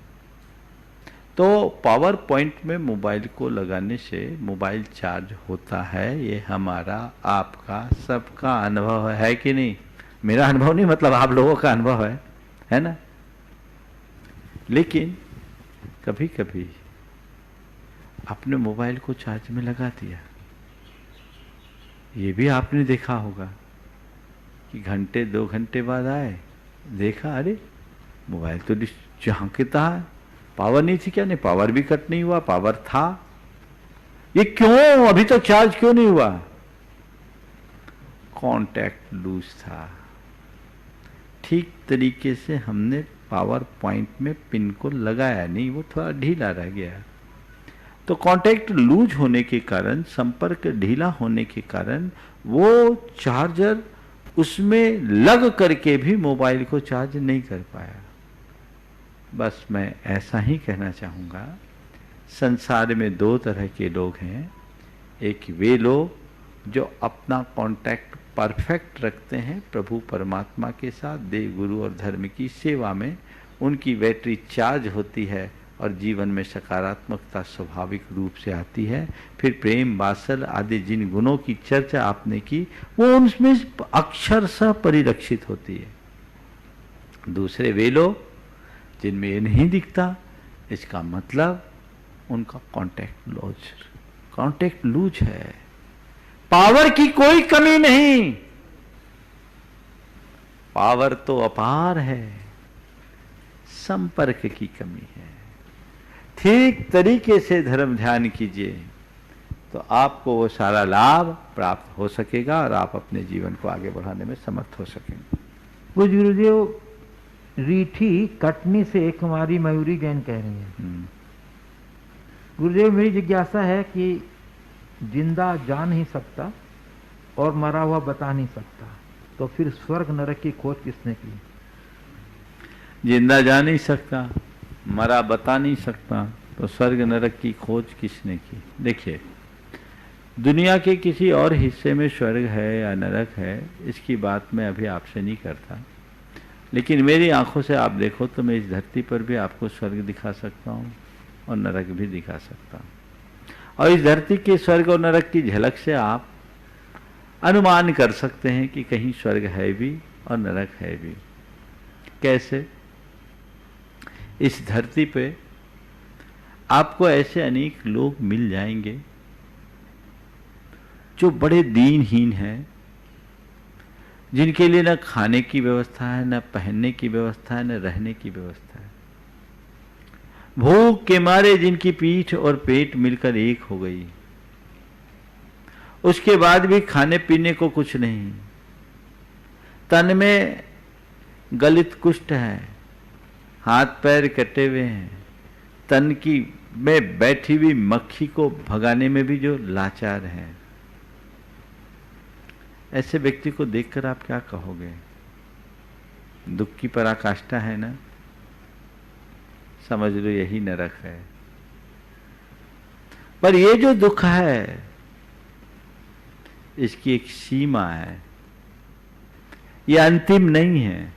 तो पावर पॉइंट में मोबाइल को लगाने से मोबाइल चार्ज होता है। ये हमारा, आपका, सबका अनुभव है कि नहीं? मेरा अनुभव नहीं, मतलब आप लोगों का अनुभव है ना। लेकिन कभी कभी आपने मोबाइल को चार्ज में लगा दिया, ये भी आपने देखा होगा कि घंटे 2 घंटे बाद आए, देखा अरे मोबाइल तो झांकता है, पावर नहीं थी क्या? नहीं, पावर भी कट नहीं हुआ, पावर था। ये क्यों? अभी तक चार्ज क्यों नहीं हुआ? कांटेक्ट लूज था। ठीक तरीके से हमने पावर पॉइंट में पिन को लगाया नहीं, वो थोड़ा ढीला रह गया। तो कांटेक्ट लूज होने के कारण, संपर्क ढीला होने के कारण वो चार्जर उसमें लग करके भी मोबाइल को चार्ज नहीं कर पाया। बस मैं ऐसा ही कहना चाहूँगा, संसार में 2 तरह के लोग हैं। एक वे लोग जो अपना कांटेक्ट परफेक्ट रखते हैं प्रभु परमात्मा के साथ, देव गुरु और धर्म की सेवा में उनकी बैटरी चार्ज होती है और जीवन में सकारात्मकता स्वाभाविक रूप से आती है। फिर प्रेम, वात्सल्य आदि जिन गुणों की चर्चा आपने की, वो उनमें अक्षरशः परिलक्षित होती है। दूसरे वे लोग जिनमें ये नहीं दिखता, इसका मतलब उनका कांटेक्ट लूज है। पावर की कोई कमी नहीं, पावर तो अपार है, संपर्क की कमी है। ठीक तरीके से धर्म ध्यान कीजिए तो आपको वो सारा लाभ प्राप्त हो सकेगा और आप अपने जीवन को आगे बढ़ाने में समर्थ हो सकेंगे। वो गुरुदेव, रीठी कटनी से एक हमारी मयूरी जैन कह रही है, गुरुदेव मेरी जिज्ञासा है कि जिंदा जा नहीं सकता और मरा हुआ बता नहीं सकता, तो फिर स्वर्ग नरक की खोज किसने की? जिंदा जा नहीं सकता, मरा बता नहीं सकता, तो स्वर्ग नरक की खोज किसने की? देखिए, दुनिया के किसी और हिस्से में स्वर्ग है या नरक है, इसकी बात मैं अभी आपसे नहीं करता, लेकिन मेरी आंखों से आप देखो तो मैं इस धरती पर भी आपको स्वर्ग दिखा सकता हूँ और नरक भी दिखा सकता हूँ। और इस धरती के स्वर्ग और नरक की झलक से आप अनुमान कर सकते हैं कि कहीं स्वर्ग है भी और नरक है भी। कैसे? इस धरती पे आपको ऐसे अनेक लोग मिल जाएंगे जो बड़े दीनहीन हैं, जिनके लिए न खाने की व्यवस्था है, न पहनने की व्यवस्था है, न रहने की व्यवस्था है। भूख के मारे जिनकी पीठ और पेट मिलकर एक हो गई, उसके बाद भी खाने पीने को कुछ नहीं, तन में गलित कुष्ठ है, हाथ पैर कटे हुए हैं, तन की में बैठी हुई मक्खी को भगाने में भी जो लाचार है, ऐसे व्यक्ति को देखकर आप क्या कहोगे? दुख की पराकाष्ठा है ना? समझ लो यही नरक है। पर ये जो दुख है इसकी एक सीमा है, ये अंतिम नहीं है।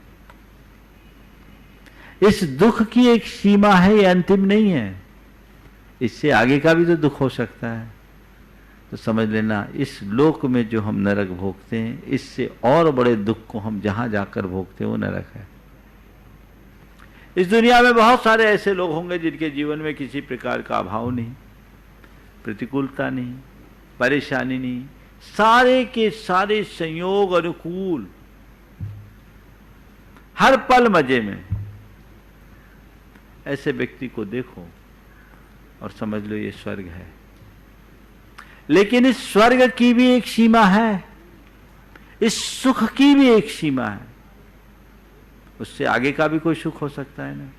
इस दुख की एक सीमा है, ये अंतिम नहीं है। इससे आगे का भी तो दुख हो सकता है। तो समझ लेना, इस लोक में जो हम नरक भोगते हैं, इससे और बड़े दुख को हम जहां जाकर भोगते हैं वो नरक है। इस दुनिया में बहुत सारे ऐसे लोग होंगे जिनके जीवन में किसी प्रकार का अभाव नहीं, प्रतिकूलता नहीं, परेशानी नहीं, सारे के सारे संयोग अनुकूल, हर पल मजे में। ऐसे व्यक्ति को देखो और समझ लो ये स्वर्ग है। लेकिन इस स्वर्ग की भी एक सीमा है, इस सुख की भी एक सीमा है। उससे आगे का भी कोई सुख हो सकता है ना।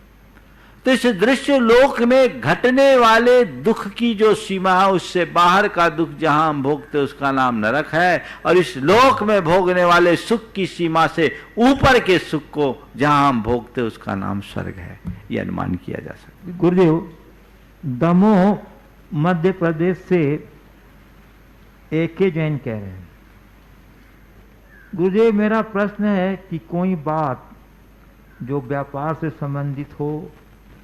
तो इस दृश्य लोक में घटने वाले दुख की जो सीमा है, उससे बाहर का दुख जहां हम भोगते उसका नाम नरक है, और इस लोक में भोगने वाले सुख की सीमा से ऊपर के सुख को जहां हम भोगते उसका नाम स्वर्ग है। यह अनुमान किया जा सकता है। गुरुदेव, दमोह मध्य प्रदेश से AK जैन कह रहे हैं, गुरुदेव मेरा प्रश्न है कि कोई बात जो व्यापार से संबंधित हो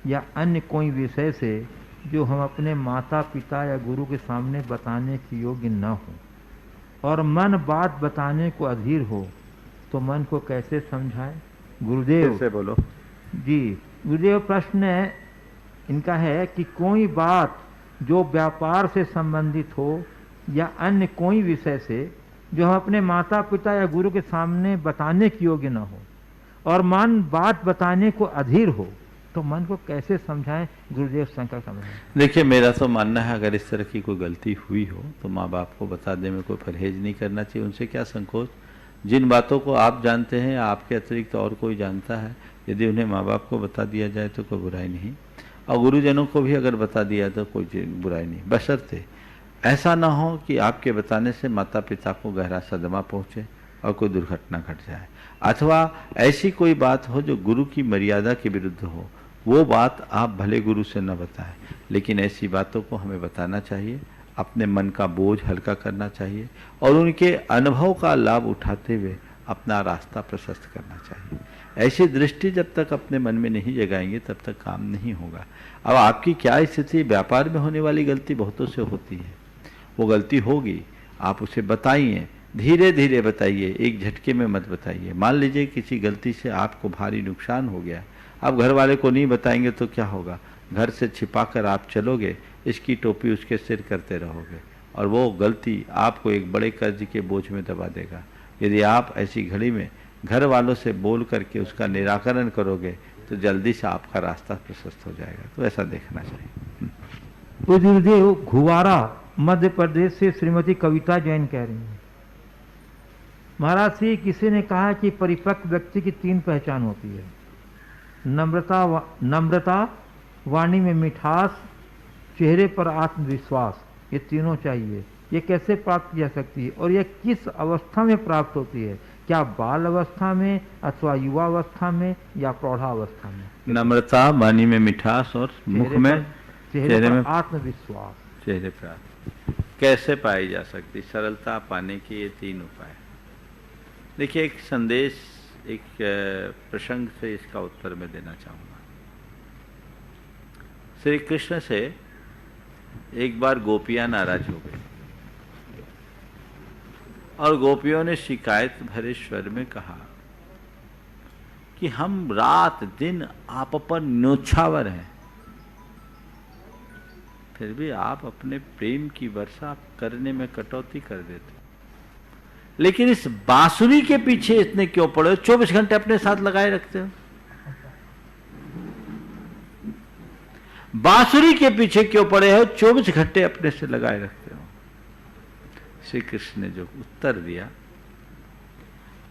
या अन्य कोई विषय से जो हम अपने माता पिता या गुरु के सामने बताने के योग्य न हो, और मन बात बताने को अधीर हो, तो मन को कैसे समझाए? गुरुदेव कैसे बोलो जी। गुरुदेव, प्रश्न इनका है कि कोई बात जो व्यापार से संबंधित हो या अन्य कोई विषय से जो हम अपने माता पिता या गुरु के सामने बताने के योग्य न हो, और मन बात बताने को अधीर हो, तो मन को कैसे समझाएं? गुरुदेव शंकर समझाएं। देखिए, मेरा तो मानना है अगर इस तरह की कोई गलती हुई हो तो माँ बाप को बता देने में कोई परहेज नहीं करना चाहिए। उनसे क्या संकोच? जिन बातों को आप जानते हैं, आपके अतिरिक्त और कोई जानता है, यदि उन्हें माँ बाप को बता दिया जाए तो कोई बुराई नहीं, और गुरुजनों को भी अगर बता दिया तो कोई बुराई नहीं, बशर्ते ऐसा ना हो कि आपके बताने से माता पिता को गहरा सदमा पहुँचे और कोई दुर्घटना घट जाए, अथवा ऐसी कोई बात हो जो गुरु की मर्यादा के विरुद्ध हो। वो बात आप भले गुरु से न बताएं, लेकिन ऐसी बातों को हमें बताना चाहिए, अपने मन का बोझ हल्का करना चाहिए और उनके अनुभव का लाभ उठाते हुए अपना रास्ता प्रशस्त करना चाहिए। ऐसी दृष्टि जब तक अपने मन में नहीं जगाएंगे तब तक काम नहीं होगा। अब आपकी क्या स्थिति? व्यापार में होने वाली गलती बहुतों से होती है, वो गलती होगी, आप उसे बताइए, धीरे धीरे बताइए, एक झटके में मत बताइए। मान लीजिए किसी गलती से आपको भारी नुकसान हो गया, आप घर वाले को नहीं बताएंगे तो क्या होगा? घर से छिपाकर आप चलोगे, इसकी टोपी उसके सिर करते रहोगे और वो गलती आपको एक बड़े कर्ज के बोझ में दबा देगा। यदि आप ऐसी घड़ी में घर वालों से बोल करके उसका निराकरण करोगे तो जल्दी से आपका रास्ता प्रशस्त हो जाएगा। तो ऐसा देखना चाहिए। तो गुरुदेव, घुवारा मध्य प्रदेश से श्रीमती कविता जैन कह रही हैं, महाराज से किसी ने कहा कि परिपक्व व्यक्ति की 3 पहचान होती है, नम्रता, वाणी में मिठास, चेहरे पर आत्मविश्वास, ये तीनों चाहिए। ये कैसे प्राप्त की जा सकती है और यह किस अवस्था में प्राप्त होती है? क्या बाल अवस्था में अथवा युवा अवस्था में या प्रौढ़ावस्था में? नम्रता, वाणी में मिठास और मुख में, चेहरे में आत्मविश्वास। चेहरे पर कैसे पाई जा सकती सरलता पाने के ये 3 उपाय। देखिए, एक संदेश, एक प्रसंग से इसका उत्तर मैं देना चाहूँगा। श्री कृष्ण से एक बार गोपियाँ नाराज हो गई और गोपियों ने शिकायत भरे स्वर में कहा कि हम रात दिन आप पर न्योछावर हैं, फिर भी आप अपने प्रेम की वर्षा करने में कटौती कर देते, लेकिन इस बांसुरी के पीछे इतने क्यों पड़े हो? 24 घंटे अपने साथ लगाए रखते हो। बांसुरी के पीछे क्यों पड़े हो? 24 घंटे अपने से लगाए रखते हो। श्री कृष्ण ने जो उत्तर दिया,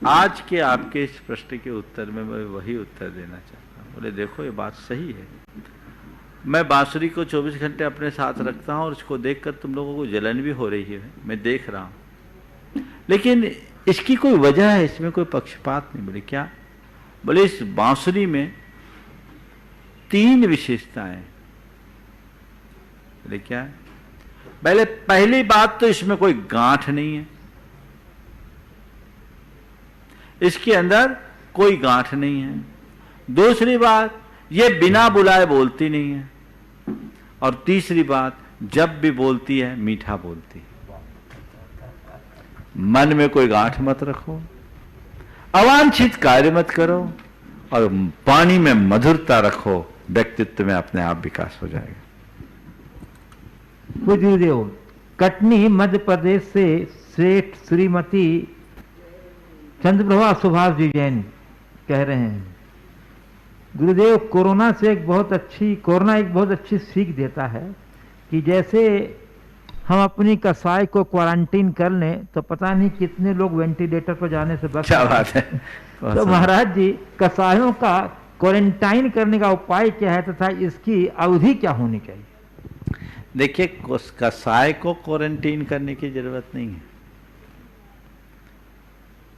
आज के आपके इस प्रश्न के उत्तर में मैं वही उत्तर देना चाहता हूं। बोले, देखो ये बात सही है, मैं बांसुरी को 24 घंटे अपने साथ रखता हूं और इसको देखकर तुम लोगों को जलन भी हो रही है, मैं देख रहा हूं, लेकिन इसकी कोई वजह है, इसमें कोई पक्षपात नहीं। बोले, क्या? बोले, इस बांसुरी में 3 विशेषताएं। बोले, क्या? पहली बात तो इसमें कोई गांठ नहीं है, इसके अंदर कोई गांठ नहीं है। दूसरी बात, ये बिना बुलाए बोलती नहीं है, और तीसरी बात, जब भी बोलती है मीठा बोलती है। मन में कोई गांठ मत रखो, अवांछित कार्य मत करो, और वाणी में मधुरता रखो, व्यक्तित्व में अपने आप विकास हो जाएगा। गुरुदेव, कटनी मध्य प्रदेश से सेठ श्रीमती चंद्रप्रभा सुभाष जी जैन कह रहे हैं, गुरुदेव, कोरोना एक बहुत अच्छी सीख देता है कि जैसे हम अपनी कसाई को क्वारंटीन कर लें तो पता नहीं कितने लोग वेंटिलेटर पर जाने से बच। क्या बात है। तो महाराज जी, कसाईयों का क्वारंटाइन करने का उपाय क्या है तथा इसकी अवधि क्या होनी चाहिए? देखिए, कसाई को क्वारंटीन करने की जरूरत नहीं है।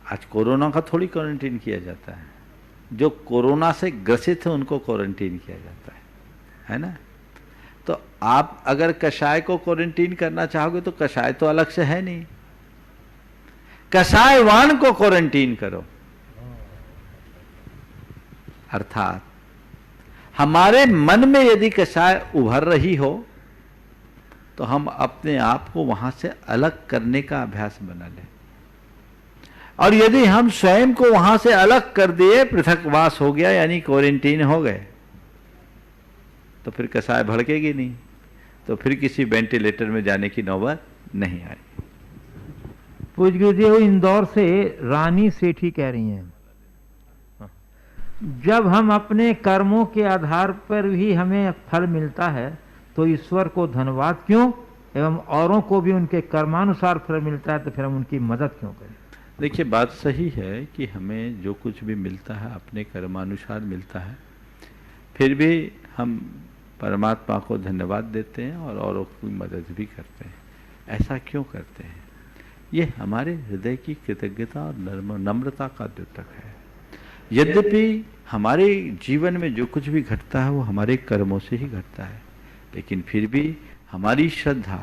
आज कोरोना का थोड़ी क्वारंटीन किया जाता है, जो कोरोना से ग्रसित है उनको क्वारंटीन किया जाता है ना। तो आप अगर कसाई को क्वारंटीन करना चाहोगे तो कसाई तो अलग से है नहीं, कसाईवान को क्वारंटीन करो। अर्थात हमारे मन में यदि कसाई उभर रही हो तो हम अपने आप को वहां से अलग करने का अभ्यास बना लें, और यदि हम स्वयं को वहां से अलग कर दिए, पृथकवास हो गया यानी क्वारंटीन हो गए, तो फिर कसाई भड़केगी नहीं, तो फिर किसी वेंटिलेटर में जाने की नौबत नहीं आई। पूज्य गुरुदेव, इंदौर से रानी सेठी कह रही हैं, जब हम अपने कर्मों के आधार पर ही हमें फल मिलता है तो ईश्वर को धन्यवाद क्यों, एवं औरों को भी उनके कर्मानुसार फल मिलता है तो फिर हम उनकी मदद क्यों करें? देखिए, बात सही है कि हमें जो कुछ भी मिलता है अपने कर्मानुसार मिलता है, फिर भी हम परमात्मा को धन्यवाद देते हैं और औरों की मदद भी करते हैं। ऐसा क्यों करते हैं? ये हमारे हृदय की कृतज्ञता और नम्रता का द्योतक है। यद्यपि हमारे जीवन में जो कुछ भी घटता है वो हमारे कर्मों से ही घटता है, लेकिन फिर भी हमारी श्रद्धा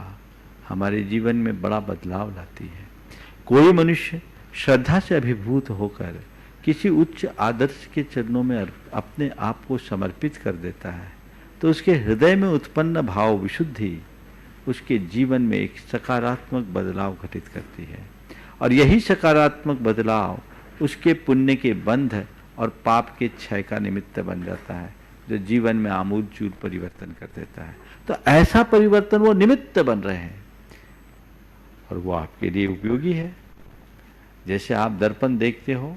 हमारे जीवन में बड़ा बदलाव लाती है। कोई मनुष्य श्रद्धा से अभिभूत होकर किसी उच्च आदर्श के चरणों में अपने आप को समर्पित कर देता है तो उसके हृदय में उत्पन्न भाव विशुद्धि उसके जीवन में एक सकारात्मक बदलाव घटित करती है, और यही सकारात्मक बदलाव उसके पुण्य के बंध और पाप के क्षय का निमित्त बन जाता है, जो जीवन में आमूलचूल परिवर्तन कर देता है। तो ऐसा परिवर्तन वो निमित्त बन रहे हैं और वो आपके लिए उपयोगी है। जैसे आप दर्पण देखते हो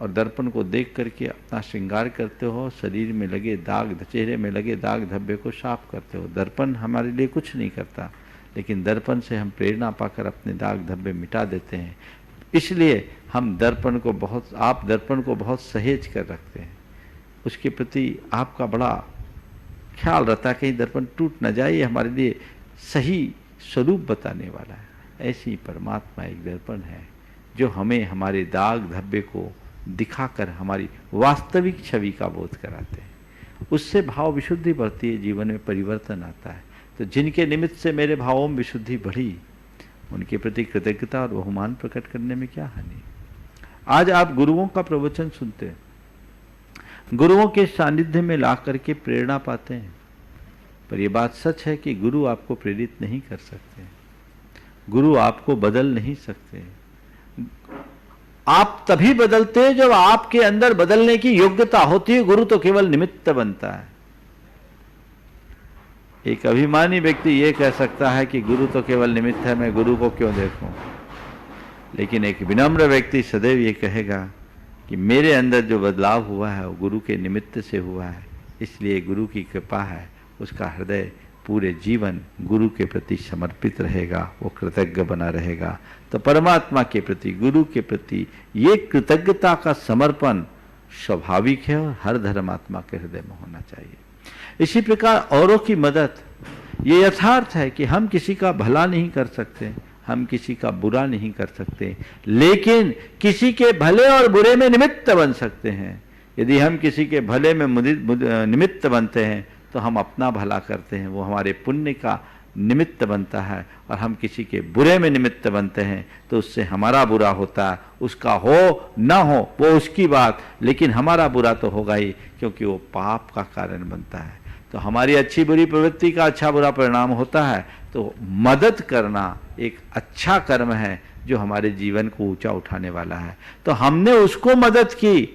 और दर्पण को देख करके अपना श्रृंगार करते हो, शरीर में लगे दाग, चेहरे में लगे दाग धब्बे को साफ करते हो। दर्पण हमारे लिए कुछ नहीं करता, लेकिन दर्पण से हम प्रेरणा पाकर अपने दाग धब्बे मिटा देते हैं। इसलिए हम दर्पण को आप दर्पण को बहुत सहेज कर रखते हैं, उसके प्रति आपका बड़ा ख्याल रहता है कहीं दर्पण टूट न जाए, हमारे लिए सही स्वरूप बताने वाला है। ऐसे ही परमात्मा एक दर्पण है जो हमें हमारे दाग धब्बे को दिखाकर हमारी वास्तविक छवि का बोध कराते हैं। उससे भाव विशुद्धि बढ़ती है, जीवन में परिवर्तन आता है। तो जिनके निमित्त से मेरे भावों में विशुद्धि बढ़ी, उनके प्रति कृतज्ञता और बहुमान प्रकट करने में क्या हानि। आज आप गुरुओं का प्रवचन सुनते हैं, गुरुओं के सानिध्य में ला करके प्रेरणा पाते हैं, पर यह बात सच है कि गुरु आपको प्रेरित नहीं कर सकते, गुरु आपको बदल नहीं सकते। आप तभी बदलते हैं जब आपके अंदर बदलने की योग्यता होती है, गुरु तो केवल निमित्त बनता है। एक अभिमानी व्यक्ति ये कह सकता है कि गुरु तो केवल निमित्त है, मैं गुरु को क्यों देखूं। लेकिन एक विनम्र व्यक्ति सदैव ये कहेगा कि मेरे अंदर जो बदलाव हुआ है वो गुरु के निमित्त से हुआ है, इसलिए गुरु की कृपा है। उसका हृदय पूरे जीवन गुरु के प्रति समर्पित रहेगा, वो कृतज्ञ बना रहेगा। तो परमात्मा के प्रति, गुरु के प्रति ये कृतज्ञता का समर्पण स्वाभाविक है और हर धर्मात्मा के हृदय में होना चाहिए। इसी प्रकार औरों की मदद, ये यथार्थ है कि हम किसी का भला नहीं कर सकते, हम किसी का बुरा नहीं कर सकते, लेकिन किसी के भले और बुरे में निमित्त बन सकते हैं। यदि हम किसी के भले में निमित्त बनते हैं तो हम अपना भला करते हैं, वो हमारे पुण्य का निमित्त बनता है। और हम किसी के बुरे में निमित्त बनते हैं तो उससे हमारा बुरा होता है। उसका हो ना हो वो उसकी बात, लेकिन हमारा बुरा तो होगा ही, क्योंकि वो पाप का कारण बनता है। तो हमारी अच्छी बुरी प्रवृत्ति का अच्छा बुरा परिणाम होता है। तो मदद करना एक अच्छा कर्म है जो हमारे जीवन को ऊंचा उठाने वाला है। तो हमने उसको मदद की,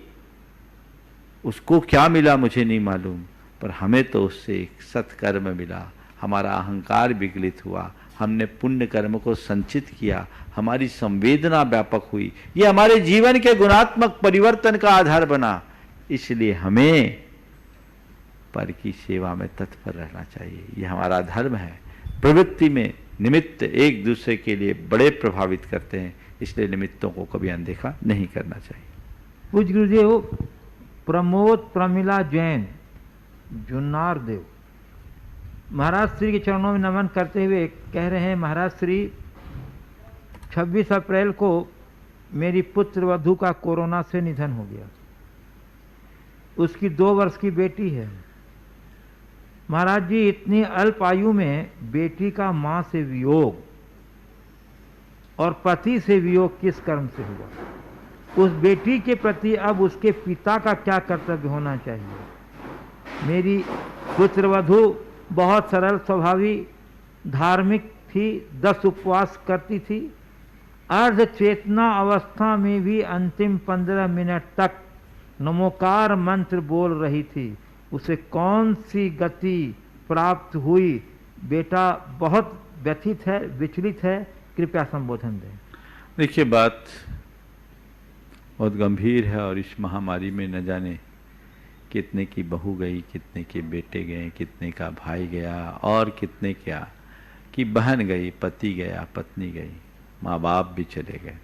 उसको क्या मिला मुझे नहीं मालूम, पर हमें तो उससे एक सत्कर्म मिला, हमारा अहंकार विगलित हुआ, हमने पुण्य कर्म को संचित किया, हमारी संवेदना व्यापक हुई, ये हमारे जीवन के गुणात्मक परिवर्तन का आधार बना। इसलिए हमें पर की सेवा में तत्पर रहना चाहिए, ये हमारा धर्म है। प्रवृत्ति में निमित्त एक दूसरे के लिए बड़े प्रभावित करते हैं, इसलिए निमित्तों को कभी अनदेखा नहीं करना चाहिए। पूज्य गुरुदेव प्रमोद प्रमिला जैन जुन्नार देव महाराज श्री के चरणों में नमन करते हुए कह रहे हैं, महाराज श्री 26 अप्रैल को मेरी पुत्र वधू का कोरोना से निधन हो गया। उसकी 2 वर्ष की बेटी है। महाराज जी, इतनी अल्प आयु में बेटी का मां से वियोग और पति से वियोग किस कर्म से हुआ? उस बेटी के प्रति अब उसके पिता का क्या कर्तव्य होना चाहिए? मेरी पुत्रवधू बहुत सरल स्वभावी धार्मिक थी, 10 उपवास करती थी, अर्ध चेतना अवस्था में भी अंतिम 15 मिनट तक नमोकार मंत्र बोल रही थी। उसे कौन सी गति प्राप्त हुई? बेटा बहुत व्यथित है, विचलित है, कृपया संबोधन दें। देखिए, बात बहुत गंभीर है और इस महामारी में न जाने कितने की बहू गई, कितने के बेटे गए, कितने का भाई गया और कितने क्या कि बहन गई, पति गया, पत्नी गई, माँ बाप भी चले गए।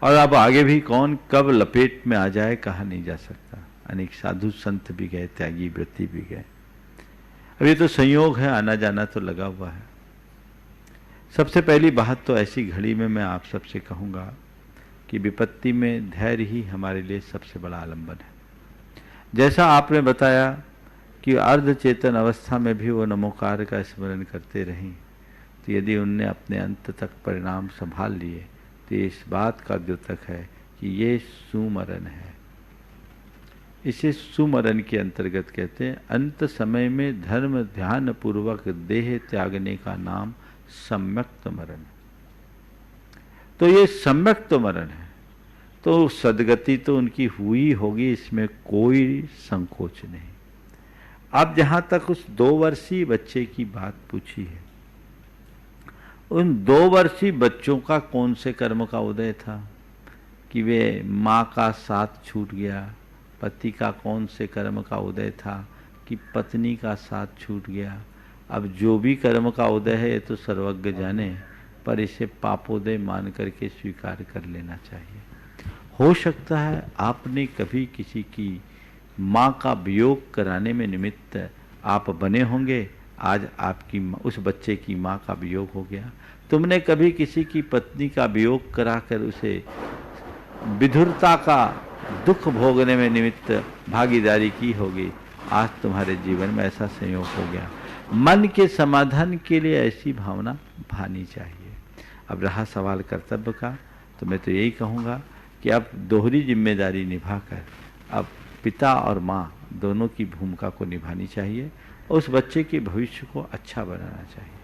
और अब आगे भी कौन कब लपेट में आ जाए कहा नहीं जा सकता। अनेक साधु संत भी गए, त्यागी व्रती भी गए। अब ये तो संयोग है, आना जाना तो लगा हुआ है। सबसे पहली बात तो ऐसी घड़ी में मैं आप सबसे कहूँगा कि विपत्ति में धैर्य ही हमारे लिए सबसे बड़ा आलंबन है। जैसा आपने बताया कि अर्धचेतन अवस्था में भी वो नमोकार का स्मरण करते रहें, तो यदि उनने अपने अंत तक परिणाम संभाल लिए तो इस बात का द्योतक है कि ये सुमरण है। इसे सुमरण के अंतर्गत कहते हैं। अंत समय में धर्म ध्यान पूर्वक देह त्यागने का नाम सम्यक्त मरण। तो ये सम्यक तो मरण है, तो सदगति तो उनकी हुई होगी, इसमें कोई संकोच नहीं। अब जहां तक उस 2 वर्षीय बच्चे की बात पूछी है, उन 2 वर्षीय बच्चों का कौन से कर्म का उदय था कि वे माँ का साथ छूट गया? पति का कौन से कर्म का उदय था कि पत्नी का साथ छूट गया? अब जो भी कर्म का उदय है ये तो सर्वज्ञ जाने, पर इसे पापोदय मान करके स्वीकार कर लेना चाहिए। हो सकता है आपने कभी किसी की माँ का वियोग कराने में निमित्त आप बने होंगे, आज आपकी उस बच्चे की माँ का वियोग हो गया। तुमने कभी किसी की पत्नी का वियोग कराकर उसे विधुरता का दुख भोगने में निमित्त भागीदारी की होगी, आज तुम्हारे जीवन में ऐसा संयोग हो गया। मन के समाधान के लिए ऐसी भावना भानी चाहिए। अब रहा सवाल कर्तव्य का, तो मैं तो यही कहूँगा कि अब दोहरी जिम्मेदारी निभाकर अब पिता और माँ दोनों की भूमिका को निभानी चाहिए और उस बच्चे के भविष्य को अच्छा बनाना चाहिए।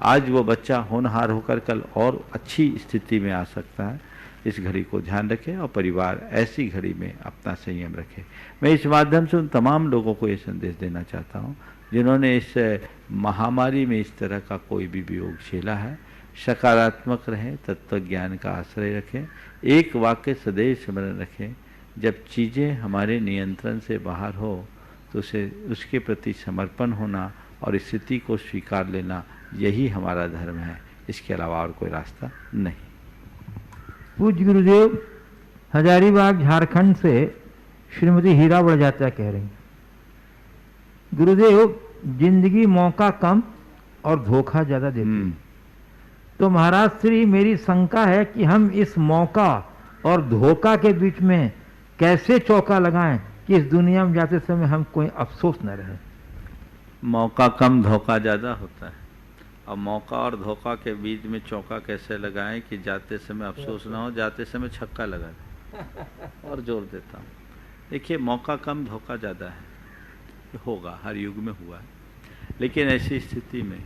आज वो बच्चा होनहार होकर कल और अच्छी स्थिति में आ सकता है, इस घड़ी को ध्यान रखें और परिवार ऐसी घड़ी में अपना संयम रखे। मैं इस माध्यम से उन तमाम लोगों को ये संदेश देना चाहता हूँ जिन्होंने इस महामारी में इस तरह का कोई भी वियोग झेला है, सकारात्मक रहें, तत्व ज्ञान का आश्रय रखें, एक वाक्य सदैव स्मरण रखें, जब चीज़ें हमारे नियंत्रण से बाहर हो तो उसे उसके प्रति समर्पण होना और स्थिति को स्वीकार लेना, यही हमारा धर्म है, इसके अलावा और कोई रास्ता नहीं। पूज्य गुरुदेव हजारीबाग झारखंड से श्रीमती हीरा बड़जात्या कह रही हैं, गुरुदेव जिंदगी मौका कम और धोखा ज्यादा देती है, तो महाराज श्री मेरी शंका है कि हम इस मौका और धोखा के बीच में कैसे चौका लगाएं कि इस दुनिया में जाते समय हम कोई अफसोस न रहे। मौका कम धोखा ज़्यादा होता है, और मौका और धोखा के बीच में चौका कैसे लगाएं कि जाते समय अफसोस ना हो, जाते समय छक्का लगा दें। और जोर देता हूँ, देखिए मौका कम धोखा ज़्यादा है, होगा, हर युग में हुआ है, लेकिन ऐसी स्थिति में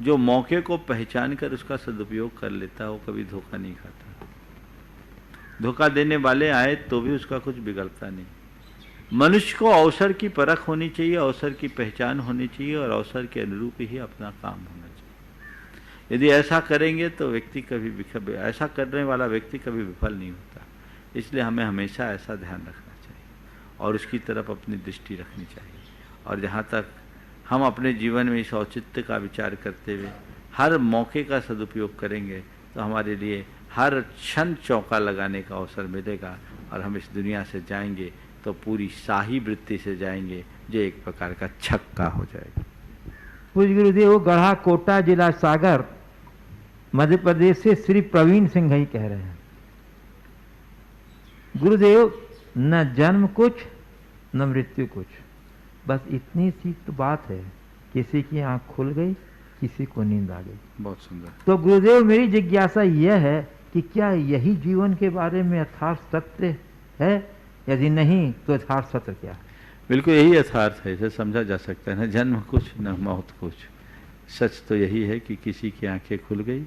जो मौके को पहचान कर उसका सदुपयोग कर लेता है वो कभी धोखा नहीं खाता। धोखा देने वाले आए तो भी उसका कुछ बिगड़ता नहीं। मनुष्य को अवसर की परख होनी चाहिए, अवसर की पहचान होनी चाहिए और अवसर के अनुरूप ही अपना काम होना चाहिए। यदि ऐसा करेंगे तो व्यक्ति कभी ऐसा करने वाला व्यक्ति कभी विफल नहीं होता। इसलिए हमें हमेशा ऐसा ध्यान रखना चाहिए और उसकी तरफ अपनी दृष्टि रखनी चाहिए। और जहाँ तक हम अपने जीवन में इस औचित्य का विचार करते हुए हर मौके का सदुपयोग करेंगे तो हमारे लिए हर क्षण चौका लगाने का अवसर मिलेगा और हम इस दुनिया से जाएंगे तो पूरी शाही वृत्ति से जाएंगे, जो एक प्रकार का छक्का हो जाएगा। पूज्य गुरुदेव गढ़ा कोटा जिला सागर मध्य प्रदेश से श्री प्रवीण सिंह ही कह रहे हैं, गुरुदेव न जन्म कुछ न मृत्यु कुछ, बस इतनी सी तो बात है, किसी की आंख खुल गई, किसी को नींद आ गई। बहुत सुंदर। तो गुरुदेव मेरी जिज्ञासा यह है कि क्या यही जीवन के बारे में यथार्थ सत्य है, यदि नहीं तो यथार्थ सत्य क्या है? बिल्कुल यही यथार्थ है, इसे समझा जा सकता है। न जन्म कुछ न मौत कुछ, सच तो यही है कि किसी की आंखें खुल गई,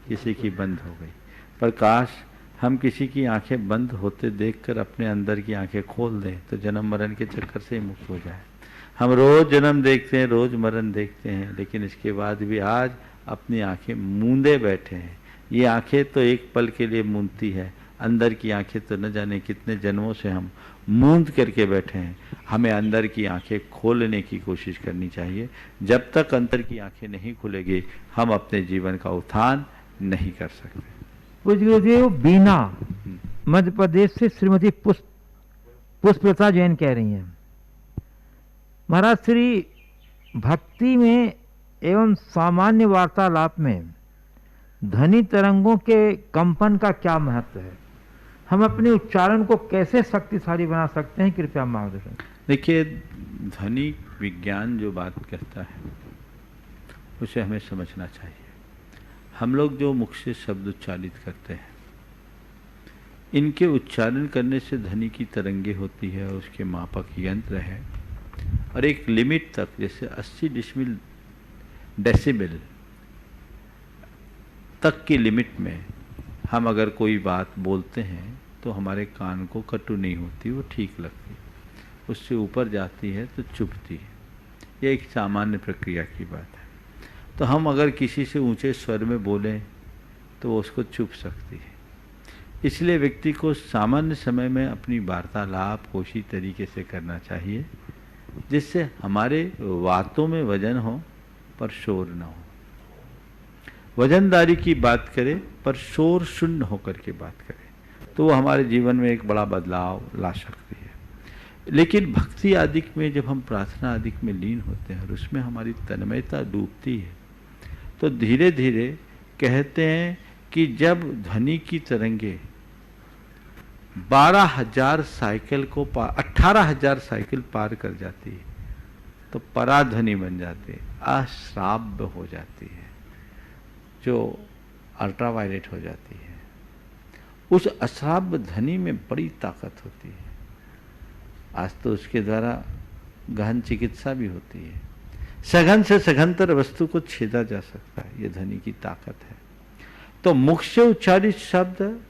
किसी की बंद हो गई। पर काश हम किसी की आंखें बंद होते देखकर अपने अंदर की आंखें खोल दें तो जन्म मरण के चक्कर से ही मुक्त हो जाए। हम रोज जन्म देखते हैं, रोज मरण देखते हैं, लेकिन इसके बाद भी आज अपनी आंखें मूंदे बैठे हैं। ये आंखें तो एक पल के लिए मूंदती है, अंदर की आंखें तो न जाने कितने जन्मों से हम मूंद करके बैठे हैं। हमें अंदर की आंखें खोलने की कोशिश करनी चाहिए। जब तक अंदर की आंखें नहीं खुलेगी हम अपने जीवन का उत्थान नहीं कर सकते। पूज्य गुरुदेव बीना मध्य प्रदेश से श्रीमती पुष्पलता जैन कह रही हैं, महाराज श्री भक्ति में एवं सामान्य वार्तालाप में ध्वनि तरंगों के कंपन का क्या महत्व है? हम अपने उच्चारण को कैसे शक्तिशाली बना सकते हैं, कृपया मार्गदर्शन। देखिए ध्वनि विज्ञान जो बात कहता है उसे हमें समझना चाहिए। हम लोग जो मुख से शब्द उच्चारित करते हैं, इनके उच्चारण करने से ध्वनि की तरंगे होती है, उसके मापक यंत्र है और एक लिमिट तक, जैसे 80 डेसिबल तक की लिमिट में हम अगर कोई बात बोलते हैं तो हमारे कान को कटु नहीं होती, वो ठीक लगती, उससे ऊपर जाती है तो चुभती है। ये एक सामान्य प्रक्रिया की बात है। तो हम अगर किसी से ऊंचे स्वर में बोलें तो वो उसको चुभ सकती है। इसलिए व्यक्ति को सामान्य समय में अपनी वार्तालाप कोशिश तरीके से करना चाहिए, जिससे हमारे बातों में वजन हो पर शोर न हो। वजनदारी की बात करें पर शोर शून्य होकर के बात करें तो वो हमारे जीवन में एक बड़ा बदलाव ला सकती है। लेकिन भक्ति आदि में जब हम प्रार्थना आदि में लीन होते हैं और उसमें हमारी तन्मयता डूबती है तो धीरे धीरे कहते हैं कि जब ध्वनि की तरंगे 12,000 साइकिल को 18,000 साइकिल पार कर जाती है तो पराध्वनि बन जाती है, अश्राव्य हो जाती है, जो अल्ट्रावायलेट हो जाती है। उस अश्राव्य ध्वनि में बड़ी ताकत होती है। आज तो उसके द्वारा गहन चिकित्सा भी होती है, सघन से सघनतर वस्तु को छेदा जा सकता है, ये ध्वनि की ताकत है। तो मुख से उच्चारित शब्द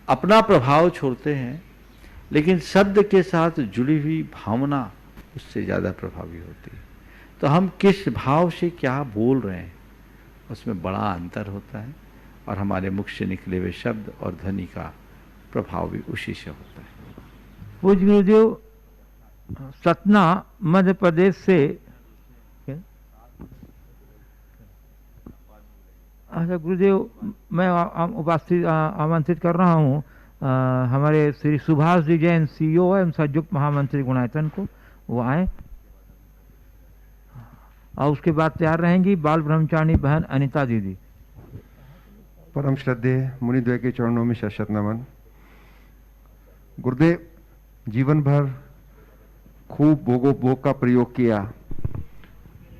अपना प्रभाव छोड़ते हैं, लेकिन शब्द के साथ जुड़ी हुई भावना उससे ज़्यादा प्रभावी होती है। तो हम किस भाव से क्या बोल रहे हैं उसमें बड़ा अंतर होता है, और हमारे मुख से निकले हुए शब्द और ध्वनि का प्रभाव भी उसी से होता है। पूज्य गुरुदेव, सतना मध्य प्रदेश से अच्छा गुरुदेव, मैं उपस्थित आमंत्रित कर रहा हूँ हमारे श्री सुभाष जी जैन CEO एवं संयुक्त महामंत्री गुणायतन को, वो आए और उसके बाद तैयार रहेंगी बाल ब्रह्मचारिणी बहन अनिता दीदी। परम श्रद्धेय मुनिद्वय के चरणों में शत नमन। गुरुदेव, जीवन भर खूब भोग का प्रयोग किया,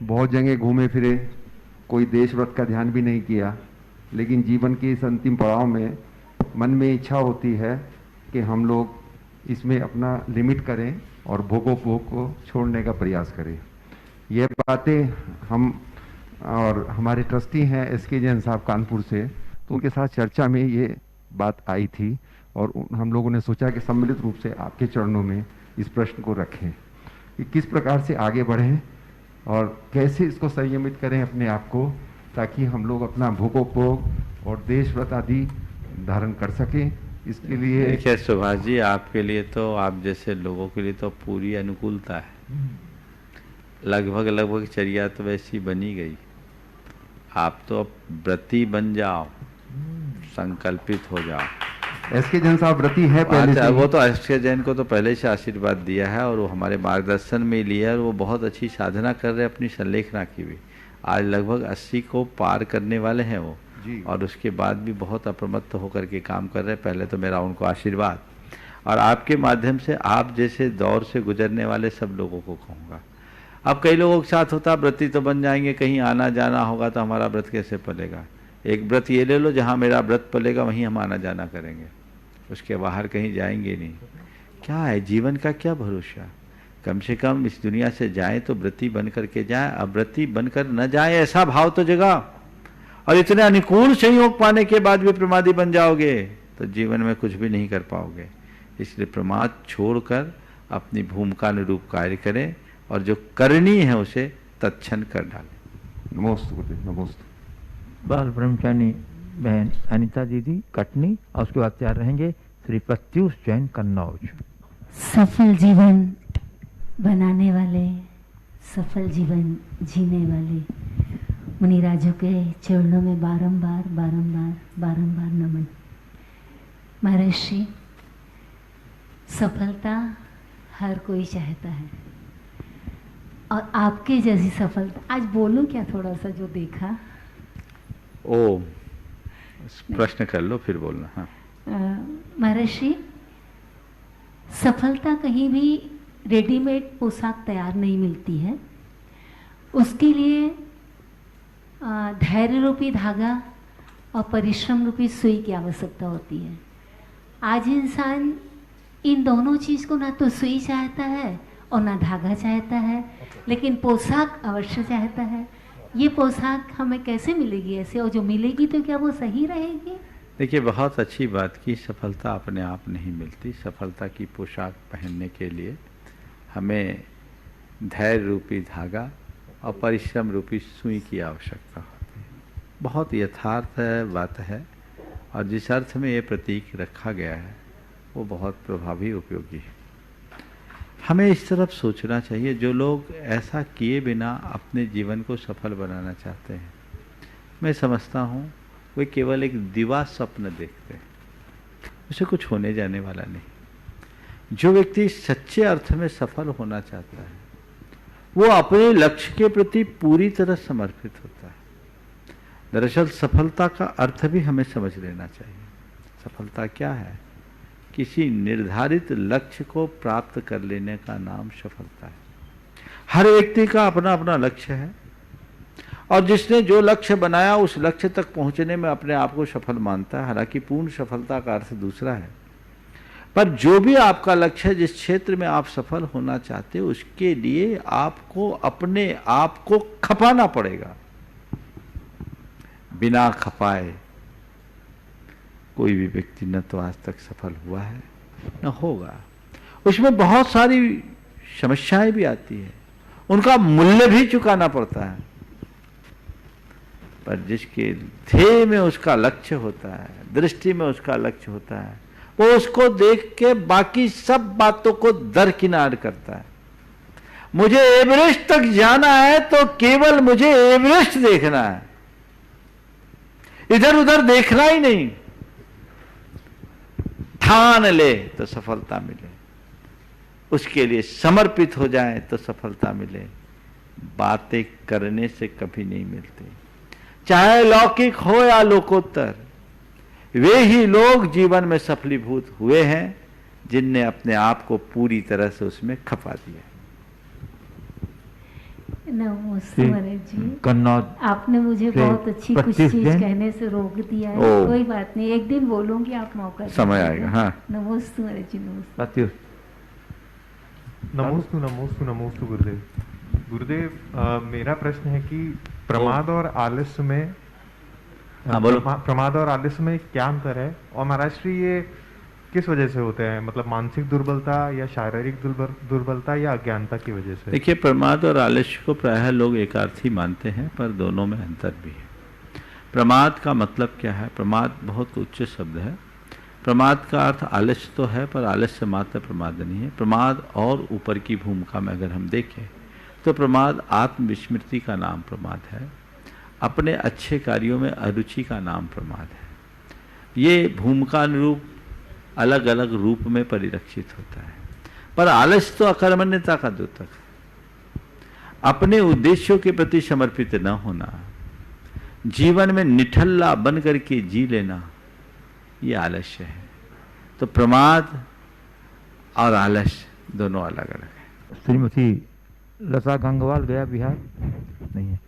बहुत जगह घूमे फिरे, कोई देश व्रत का ध्यान भी नहीं किया, लेकिन जीवन के इस अंतिम पड़ाव में मन में इच्छा होती है कि हम लोग इसमें अपना लिमिट करें और भोग को छोड़ने का प्रयास करें। ये बातें हम और हमारे ट्रस्टी हैं SK जैन साहब कानपुर से, तो उनके साथ चर्चा में ये बात आई थी और हम लोगों ने सोचा कि सम्मिलित रूप से आपके चरणों में इस प्रश्न को रखें कि किस प्रकार से आगे बढ़ें और कैसे इसको संयमित करें अपने आप को, ताकि हम लोग अपना भोगोपभोग और देश व्रत आदि धारण कर सकें। इसके लिए देखिए सुभाष जी, आपके लिए तो, आप जैसे लोगों के लिए तो पूरी अनुकूलता है। लगभग चर्या तो वैसी बनी गई। आप तो अब व्रती बन जाओ, संकल्पित हो जाओ। SK जैन साहब व्रती है पहले से। वो तो SK जैन को तो पहले से आशीर्वाद दिया है और वो हमारे मार्गदर्शन में लिया है और वो बहुत अच्छी साधना कर रहे हैं अपनी संलेखना की भी। आज लगभग 80 को पार करने वाले हैं वो जी। और उसके बाद भी बहुत अप्रमत्त होकर के काम कर रहे हैं। पहले तो मेरा उनको आशीर्वाद, और आपके माध्यम से आप जैसे दौर से गुजरने वाले सब लोगों को कहूँगा। अब कई लोगों के साथ होता व्रती तो बन जाएंगे, कहीं आना जाना होगा तो हमारा व्रत कैसे पलेगा। एक व्रत ये ले लो, जहाँ मेरा व्रत पलेगा वहीं हम आना जाना करेंगे, उसके बाहर कहीं जाएंगे नहीं। क्या है जीवन का, क्या भरोसा। कम से कम इस दुनिया से जाए तो व्रती बन करके जाए, अब व्रती बनकर न जाए ऐसा भाव तो जगा। और इतने अनुकूल संयोग पाने के बाद भी प्रमादी बन जाओगे तो जीवन में कुछ भी नहीं कर पाओगे। इसलिए प्रमाद छोड़कर अपनी भूमिका अनुरूप कार्य करें और जो करनी है उसे तत्क्षण कर डालें। नमोस्तु गुरुदेव, नमोस्तु। बाल ब्रह्मचारिणी बहन अनिता दीदी कटनी, और उसके बाद तैयार रहेंगे श्री प्रत्युष जैन कन्नौज। सफल जीवन बनाने वाले, सफल जीवन जीने वाले मुनिराजों के चरणों में बारंबार नमन। महर्षि, सफलता हर कोई चाहता है और आपके जैसी सफलता, आज बोलूं क्या थोड़ा सा जो देखा। ओ प्रश्न कर लो फिर बोलना। हाँ महर्षि, सफलता कहीं भी रेडीमेड पोशाक तैयार नहीं मिलती है, उसके लिए धैर्य रूपी धागा और परिश्रम रूपी सुई की आवश्यकता होती है। आज इंसान इन दोनों चीज़ को ना तो सुई चाहता है और ना धागा चाहता है, लेकिन पोशाक अवश्य चाहता है। ये पोशाक हमें कैसे मिलेगी ऐसे, और जो मिलेगी तो क्या वो सही रहेगी? देखिए, बहुत अच्छी बात की, सफलता अपने आप नहीं मिलती। सफलता की पोशाक पहनने के लिए हमें धैर्य रूपी धागा और परिश्रम रूपी सुई की आवश्यकता होती है। बहुत यथार्थ बात है, और जिस अर्थ में ये प्रतीक रखा गया है वो बहुत प्रभावी उपयोगी है। हमें इस तरफ सोचना चाहिए, जो लोग ऐसा किए बिना अपने जीवन को सफल बनाना चाहते हैं, मैं समझता हूँ वे केवल एक दिवा स्वप्न देखते हैं, उसे कुछ होने जाने वाला नहीं। जो व्यक्ति सच्चे अर्थ में सफल होना चाहता है वो अपने लक्ष्य के प्रति पूरी तरह समर्पित होता है। दरअसल सफलता का अर्थ भी हमें समझ लेना चाहिए। सफलता क्या है? किसी निर्धारित लक्ष्य को प्राप्त कर लेने का नाम सफलता है। हर व्यक्ति का अपना अपना लक्ष्य है, और जिसने जो लक्ष्य बनाया उस लक्ष्य तक पहुंचने में अपने आप को सफल मानता है। हालांकि पूर्ण सफलता का अर्थ दूसरा है, पर जो भी आपका लक्ष्य है, जिस क्षेत्र में आप सफल होना चाहते हो, उसके लिए आपको अपने आप को खपाना पड़ेगा। बिना खपाए कोई भी व्यक्ति न तो आज तक सफल हुआ है न होगा। उसमें बहुत सारी समस्याएं भी आती है, उनका मूल्य भी चुकाना पड़ता है, पर जिसके ध्येय में उसका लक्ष्य होता है, दृष्टि में उसका लक्ष्य होता है, वो उसको देख के बाकी सब बातों को दरकिनार करता है। मुझे एवरेस्ट तक जाना है तो केवल मुझे एवरेस्ट देखना है, इधर उधर देखना ही नहीं। ठान ले तो सफलता मिले, उसके लिए समर्पित हो जाए तो सफलता मिले। बातें करने से कभी नहीं मिलती, चाहे लौकिक हो या लोकोत्तर। वे ही लोग जीवन में सफलीभूत हुए हैं जिनने अपने आप को पूरी तरह से उसमें खपा दिया। नमस्ते महाराज जी, कन्नौज आपने मुझे बहुत अच्छी कुछ चीज कहने से रोक दिया है। कोई बात नहीं, एक दिन बोलूंगी, आप मौका समय आएगा। हाँ, नमस्ते महाराज जी। नमस्ते। नमोस्तु नमोस्तु नमोस्तु गुरुदेव। गुरुदेव, मेरा प्रश्न है कि प्रमाद और आलस्य में प्रमाद और आलस्य में क्या अंतर है, और महाराज श्री ये किस वजह से होते हैं? मतलब मानसिक दुर्बलता या शारीरिक दुर्बलता या अज्ञानता की वजह से? देखिए, प्रमाद और आलस्य को प्रायः लोग एकार्थी मानते हैं, पर दोनों में अंतर भी है। प्रमाद का मतलब क्या है? प्रमाद बहुत उच्च शब्द है। प्रमाद का अर्थ आलस्य तो है, पर आलस्य मात्र प्रमाद नहीं है। प्रमाद और ऊपर की भूमिका में अगर हम देखें तो प्रमाद आत्मविस्मृति का नाम प्रमाद है, अपने अच्छे कार्यों में अरुचि का नाम प्रमाद है। ये भूमिकानुरूप अलग अलग रूप में परिलक्षित होता है, पर आलस्य तो अकर्मण्यता का द्योतक है। अपने उद्देश्यों के प्रति समर्पित न होना, जीवन में निठल्ला बन करके जी लेना, ये आलस्य है। तो प्रमाद और आलस्य दोनों अलग अलग है। श्रीमती लता गंगवाल, गया बिहार नहीं है।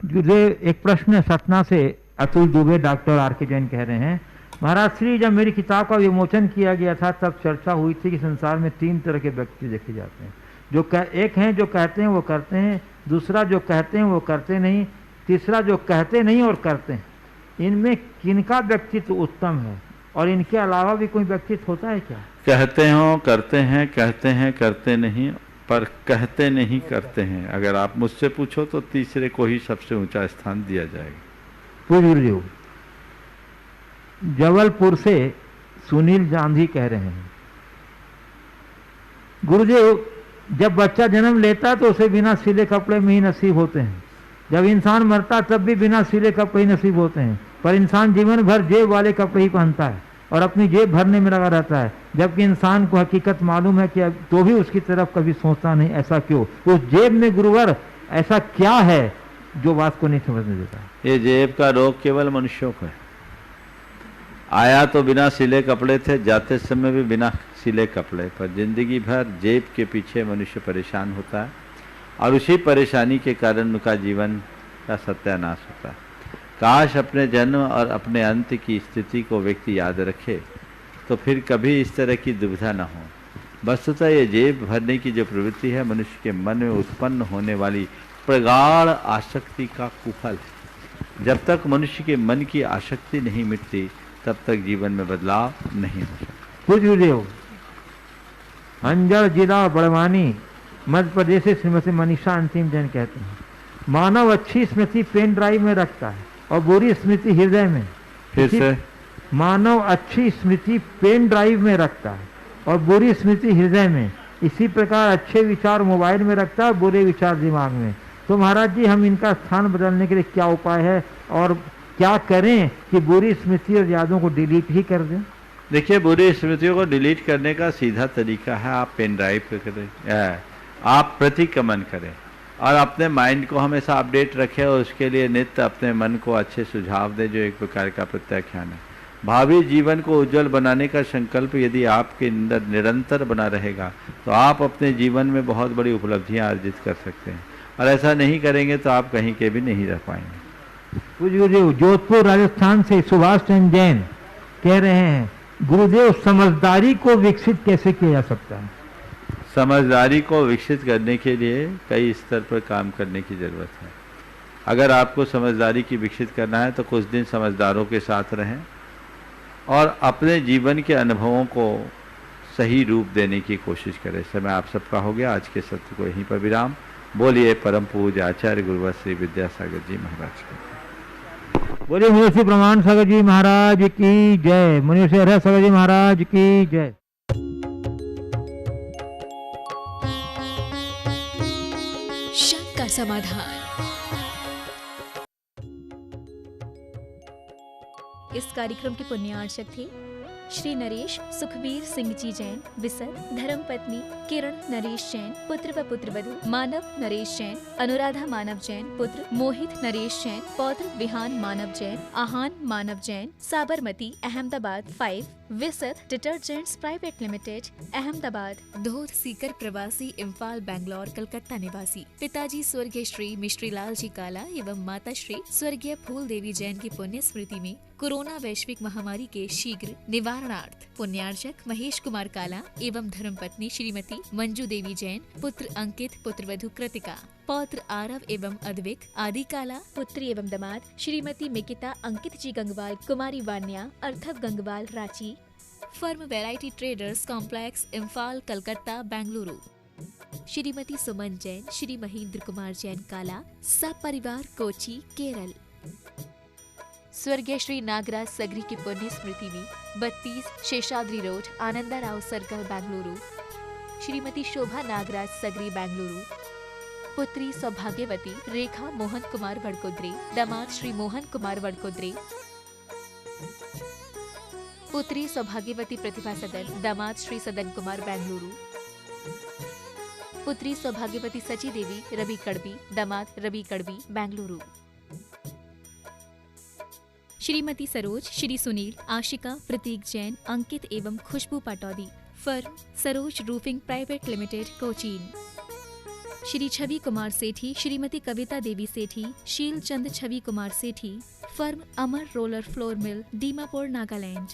गुरुदेव, एक प्रश्न है सतना से अतुल दुबे, डॉक्टर आर के जैन कह रहे हैं, महाराज श्री, जब मेरी किताब का विमोचन किया गया था तब चर्चा हुई थी कि संसार में 3 तरह के व्यक्ति देखे जाते हैं। एक हैं जो कहते हैं वो करते हैं, दूसरा जो कहते हैं वो करते नहीं, तीसरा जो कहते नहीं और करते हैं। इनमें किनका व्यक्तित्व उत्तम है, और इनके अलावा भी कोई व्यक्तित्व होता है क्या? कहते हो करते हैं, कहते हैं करते नहीं, पर कहते नहीं करते हैं। अगर आप मुझसे पूछो तो तीसरे को ही सबसे ऊंचा स्थान दिया जाएगा। पूज्य गुरुदेव, जबलपुर से सुनील गांधी कह रहे हैं, गुरुदेव, जब बच्चा जन्म लेता तो उसे बिना सिले कपड़े में ही नसीब होते हैं, जब इंसान मरता तब भी बिना सिले कपड़े ही नसीब होते हैं, पर इंसान जीवन भर जेब वाले कपड़े ही पहनता है और अपनी जेब भरने में लगा रहता है, जबकि इंसान को हकीकत मालूम है कि तो भी उसकी तरफ कभी सोचता नहीं। ऐसा क्यों? उस जेब में गुरुवर ऐसा क्या है जो बात को नहीं समझने देता? ये जेब का रोग केवल मनुष्यों को है। आया तो बिना सिले कपड़े थे, जाते समय भी बिना सिले कपड़े, पर जिंदगी भर जेब के पीछे मनुष्य परेशान होता है, और उसी परेशानी के कारण उनका जीवन का सत्यानाश होता है। काश अपने जन्म और अपने अंत की स्थिति को व्यक्ति याद रखे तो फिर कभी इस तरह की दुविधा न हो। वस्तुतः ये जेब भरने की जो प्रवृत्ति है, मनुष्य के मन में उत्पन्न होने वाली प्रगाढ़ आसक्ति का कुफल है। जब तक मनुष्य के मन की आसक्ति नहीं मिटती तब तक जीवन में बदलाव नहीं हो सकता। पूज्य गुरुदेव, अंजड़ जिला बड़वानी मध्य प्रदेश से श्रीमती मनीषा अंतिम जैन कहते हैं, मानव अच्छी स्मृति पेन ड्राइव में रखता है और बुरी स्मृति हृदय में। फिर से, मानव अच्छी स्मृति पेन ड्राइव में रखता है और बुरी स्मृति हृदय में। इसी प्रकार अच्छे विचार मोबाइल में रखता है, बुरे विचार दिमाग में। तो महाराज जी, हम इनका स्थान बदलने के लिए क्या उपाय है और क्या करें कि बुरी स्मृति और यादों को डिलीट ही कर दें? देखिए, बुरी स्मृतियों को डिलीट करने का सीधा तरीका है, आप पेन ड्राइव पे करें, आप प्रतिक्रमण करें और अपने माइंड को हमेशा अपडेट रखें और उसके लिए नित्य अपने मन को अच्छे सुझाव दें, जो एक प्रकार का प्रत्याख्यान है। भावी जीवन को उज्जवल बनाने का संकल्प यदि आपके अंदर निरंतर बना रहेगा तो आप अपने जीवन में बहुत बड़ी उपलब्धियां अर्जित कर सकते हैं, और ऐसा नहीं करेंगे तो आप कहीं के भी नहीं रह पाएंगे। पूज्य गुरुदेव, जोधपुर राजस्थान से सुभाष चंद्र जैन कह रहे हैं, गुरुदेव समझदारी को विकसित कैसे किया जा सकता है? समझदारी को विकसित करने के लिए कई स्तर पर काम करने की ज़रूरत है। अगर आपको समझदारी की विकसित करना है तो कुछ दिन समझदारों के साथ रहें और अपने जीवन के अनुभवों को सही रूप देने की कोशिश करें। समय आप सबका हो गया, आज के सत्र को यहीं पर विराम। बोलिए परम पूज्य आचार्य गुरुवर श्री विद्यासागर जी महाराज की। बोलिए मुनिश्री प्रमाण सागर जी महाराज की जय। मुनिश्री हरे सागर जी महाराज की जय। शंका समाधान। इस कार्यक्रम के पुण्यार्चक थे श्री नरेश सुखबीर सिंह जी जैन, विसर, धर्मपत्नी किरण नरेश जैन, पुत्र व पुत्रवधु मानव नरेश जैन, अनुराधा मानव जैन, पुत्र मोहित नरेश जैन, पौत्र विहान मानव जैन, आहान मानव Jain, Sabarmati Ahmedabad 5, Visar detergents private limited Ahmedabad, धोध सीकर प्रवासी इम्फाल बैंगलोर कलकत्ता निवासी, पिताजी स्वर्गीय श्री मिश्री लाल जी काला एवं माता श्री स्वर्गीय फूल देवी जैन की पुण्य स्मृति में कोरोना वैश्विक महामारी के शीघ्र निवारणार्थ पुण्यार्चक महेश कुमार काला एवं धर्मपत्नी श्रीमती मंजू देवी जैन, पुत्र अंकित, पुत्रवधु कृतिका, पौत्र आरव एवं अद्विक आदि काला, पुत्री एवं दामाद श्रीमती मिकिता अंकित जी गंगवाल, कुमारी वान्या अर्थव Gangwal Ranchi, firm variety traders complex Imphal Calcutta Bengaluru, Shrimati Suman Jain, Shri Mahendra Kumar Jain Kala, सब परिवार कोची केरल। स्वर्गीय श्री नागराज सगरी की पुण्य स्मृति में 32 शेषाद्री रोड आनंदा राव सर्कल बेंगलुरु, श्रीमती शोभा नागराज सगरी बेंगलुरु, पुत्री सौभाग्यवती रेखा मोहन कुमार वड़कोद्रे, दामाद श्री मोहन कुमार वड़कोद्रे, पुत्री सौभाग्यवती प्रतिभा सदन, दामाद श्री सदन कुमार बेंगलुरु, पुत्री सौभाग्यवती सची देवी रवि कड़बी, दामाद रवि कड़बी बेंगलुरु, श्रीमती सरोज, श्री सुनील, आशिका, प्रतीक जैन, अंकित एवं Khushboo Pataudi, firm Saroj roofing private limited Cochin, Shri Chhavi Kumar Sethi, Shrimati Kavita Devi Sethi, Sheel Chand Chhavi Kumar Sethi, firm Amar roller flour mill, Dimapur Nagaland.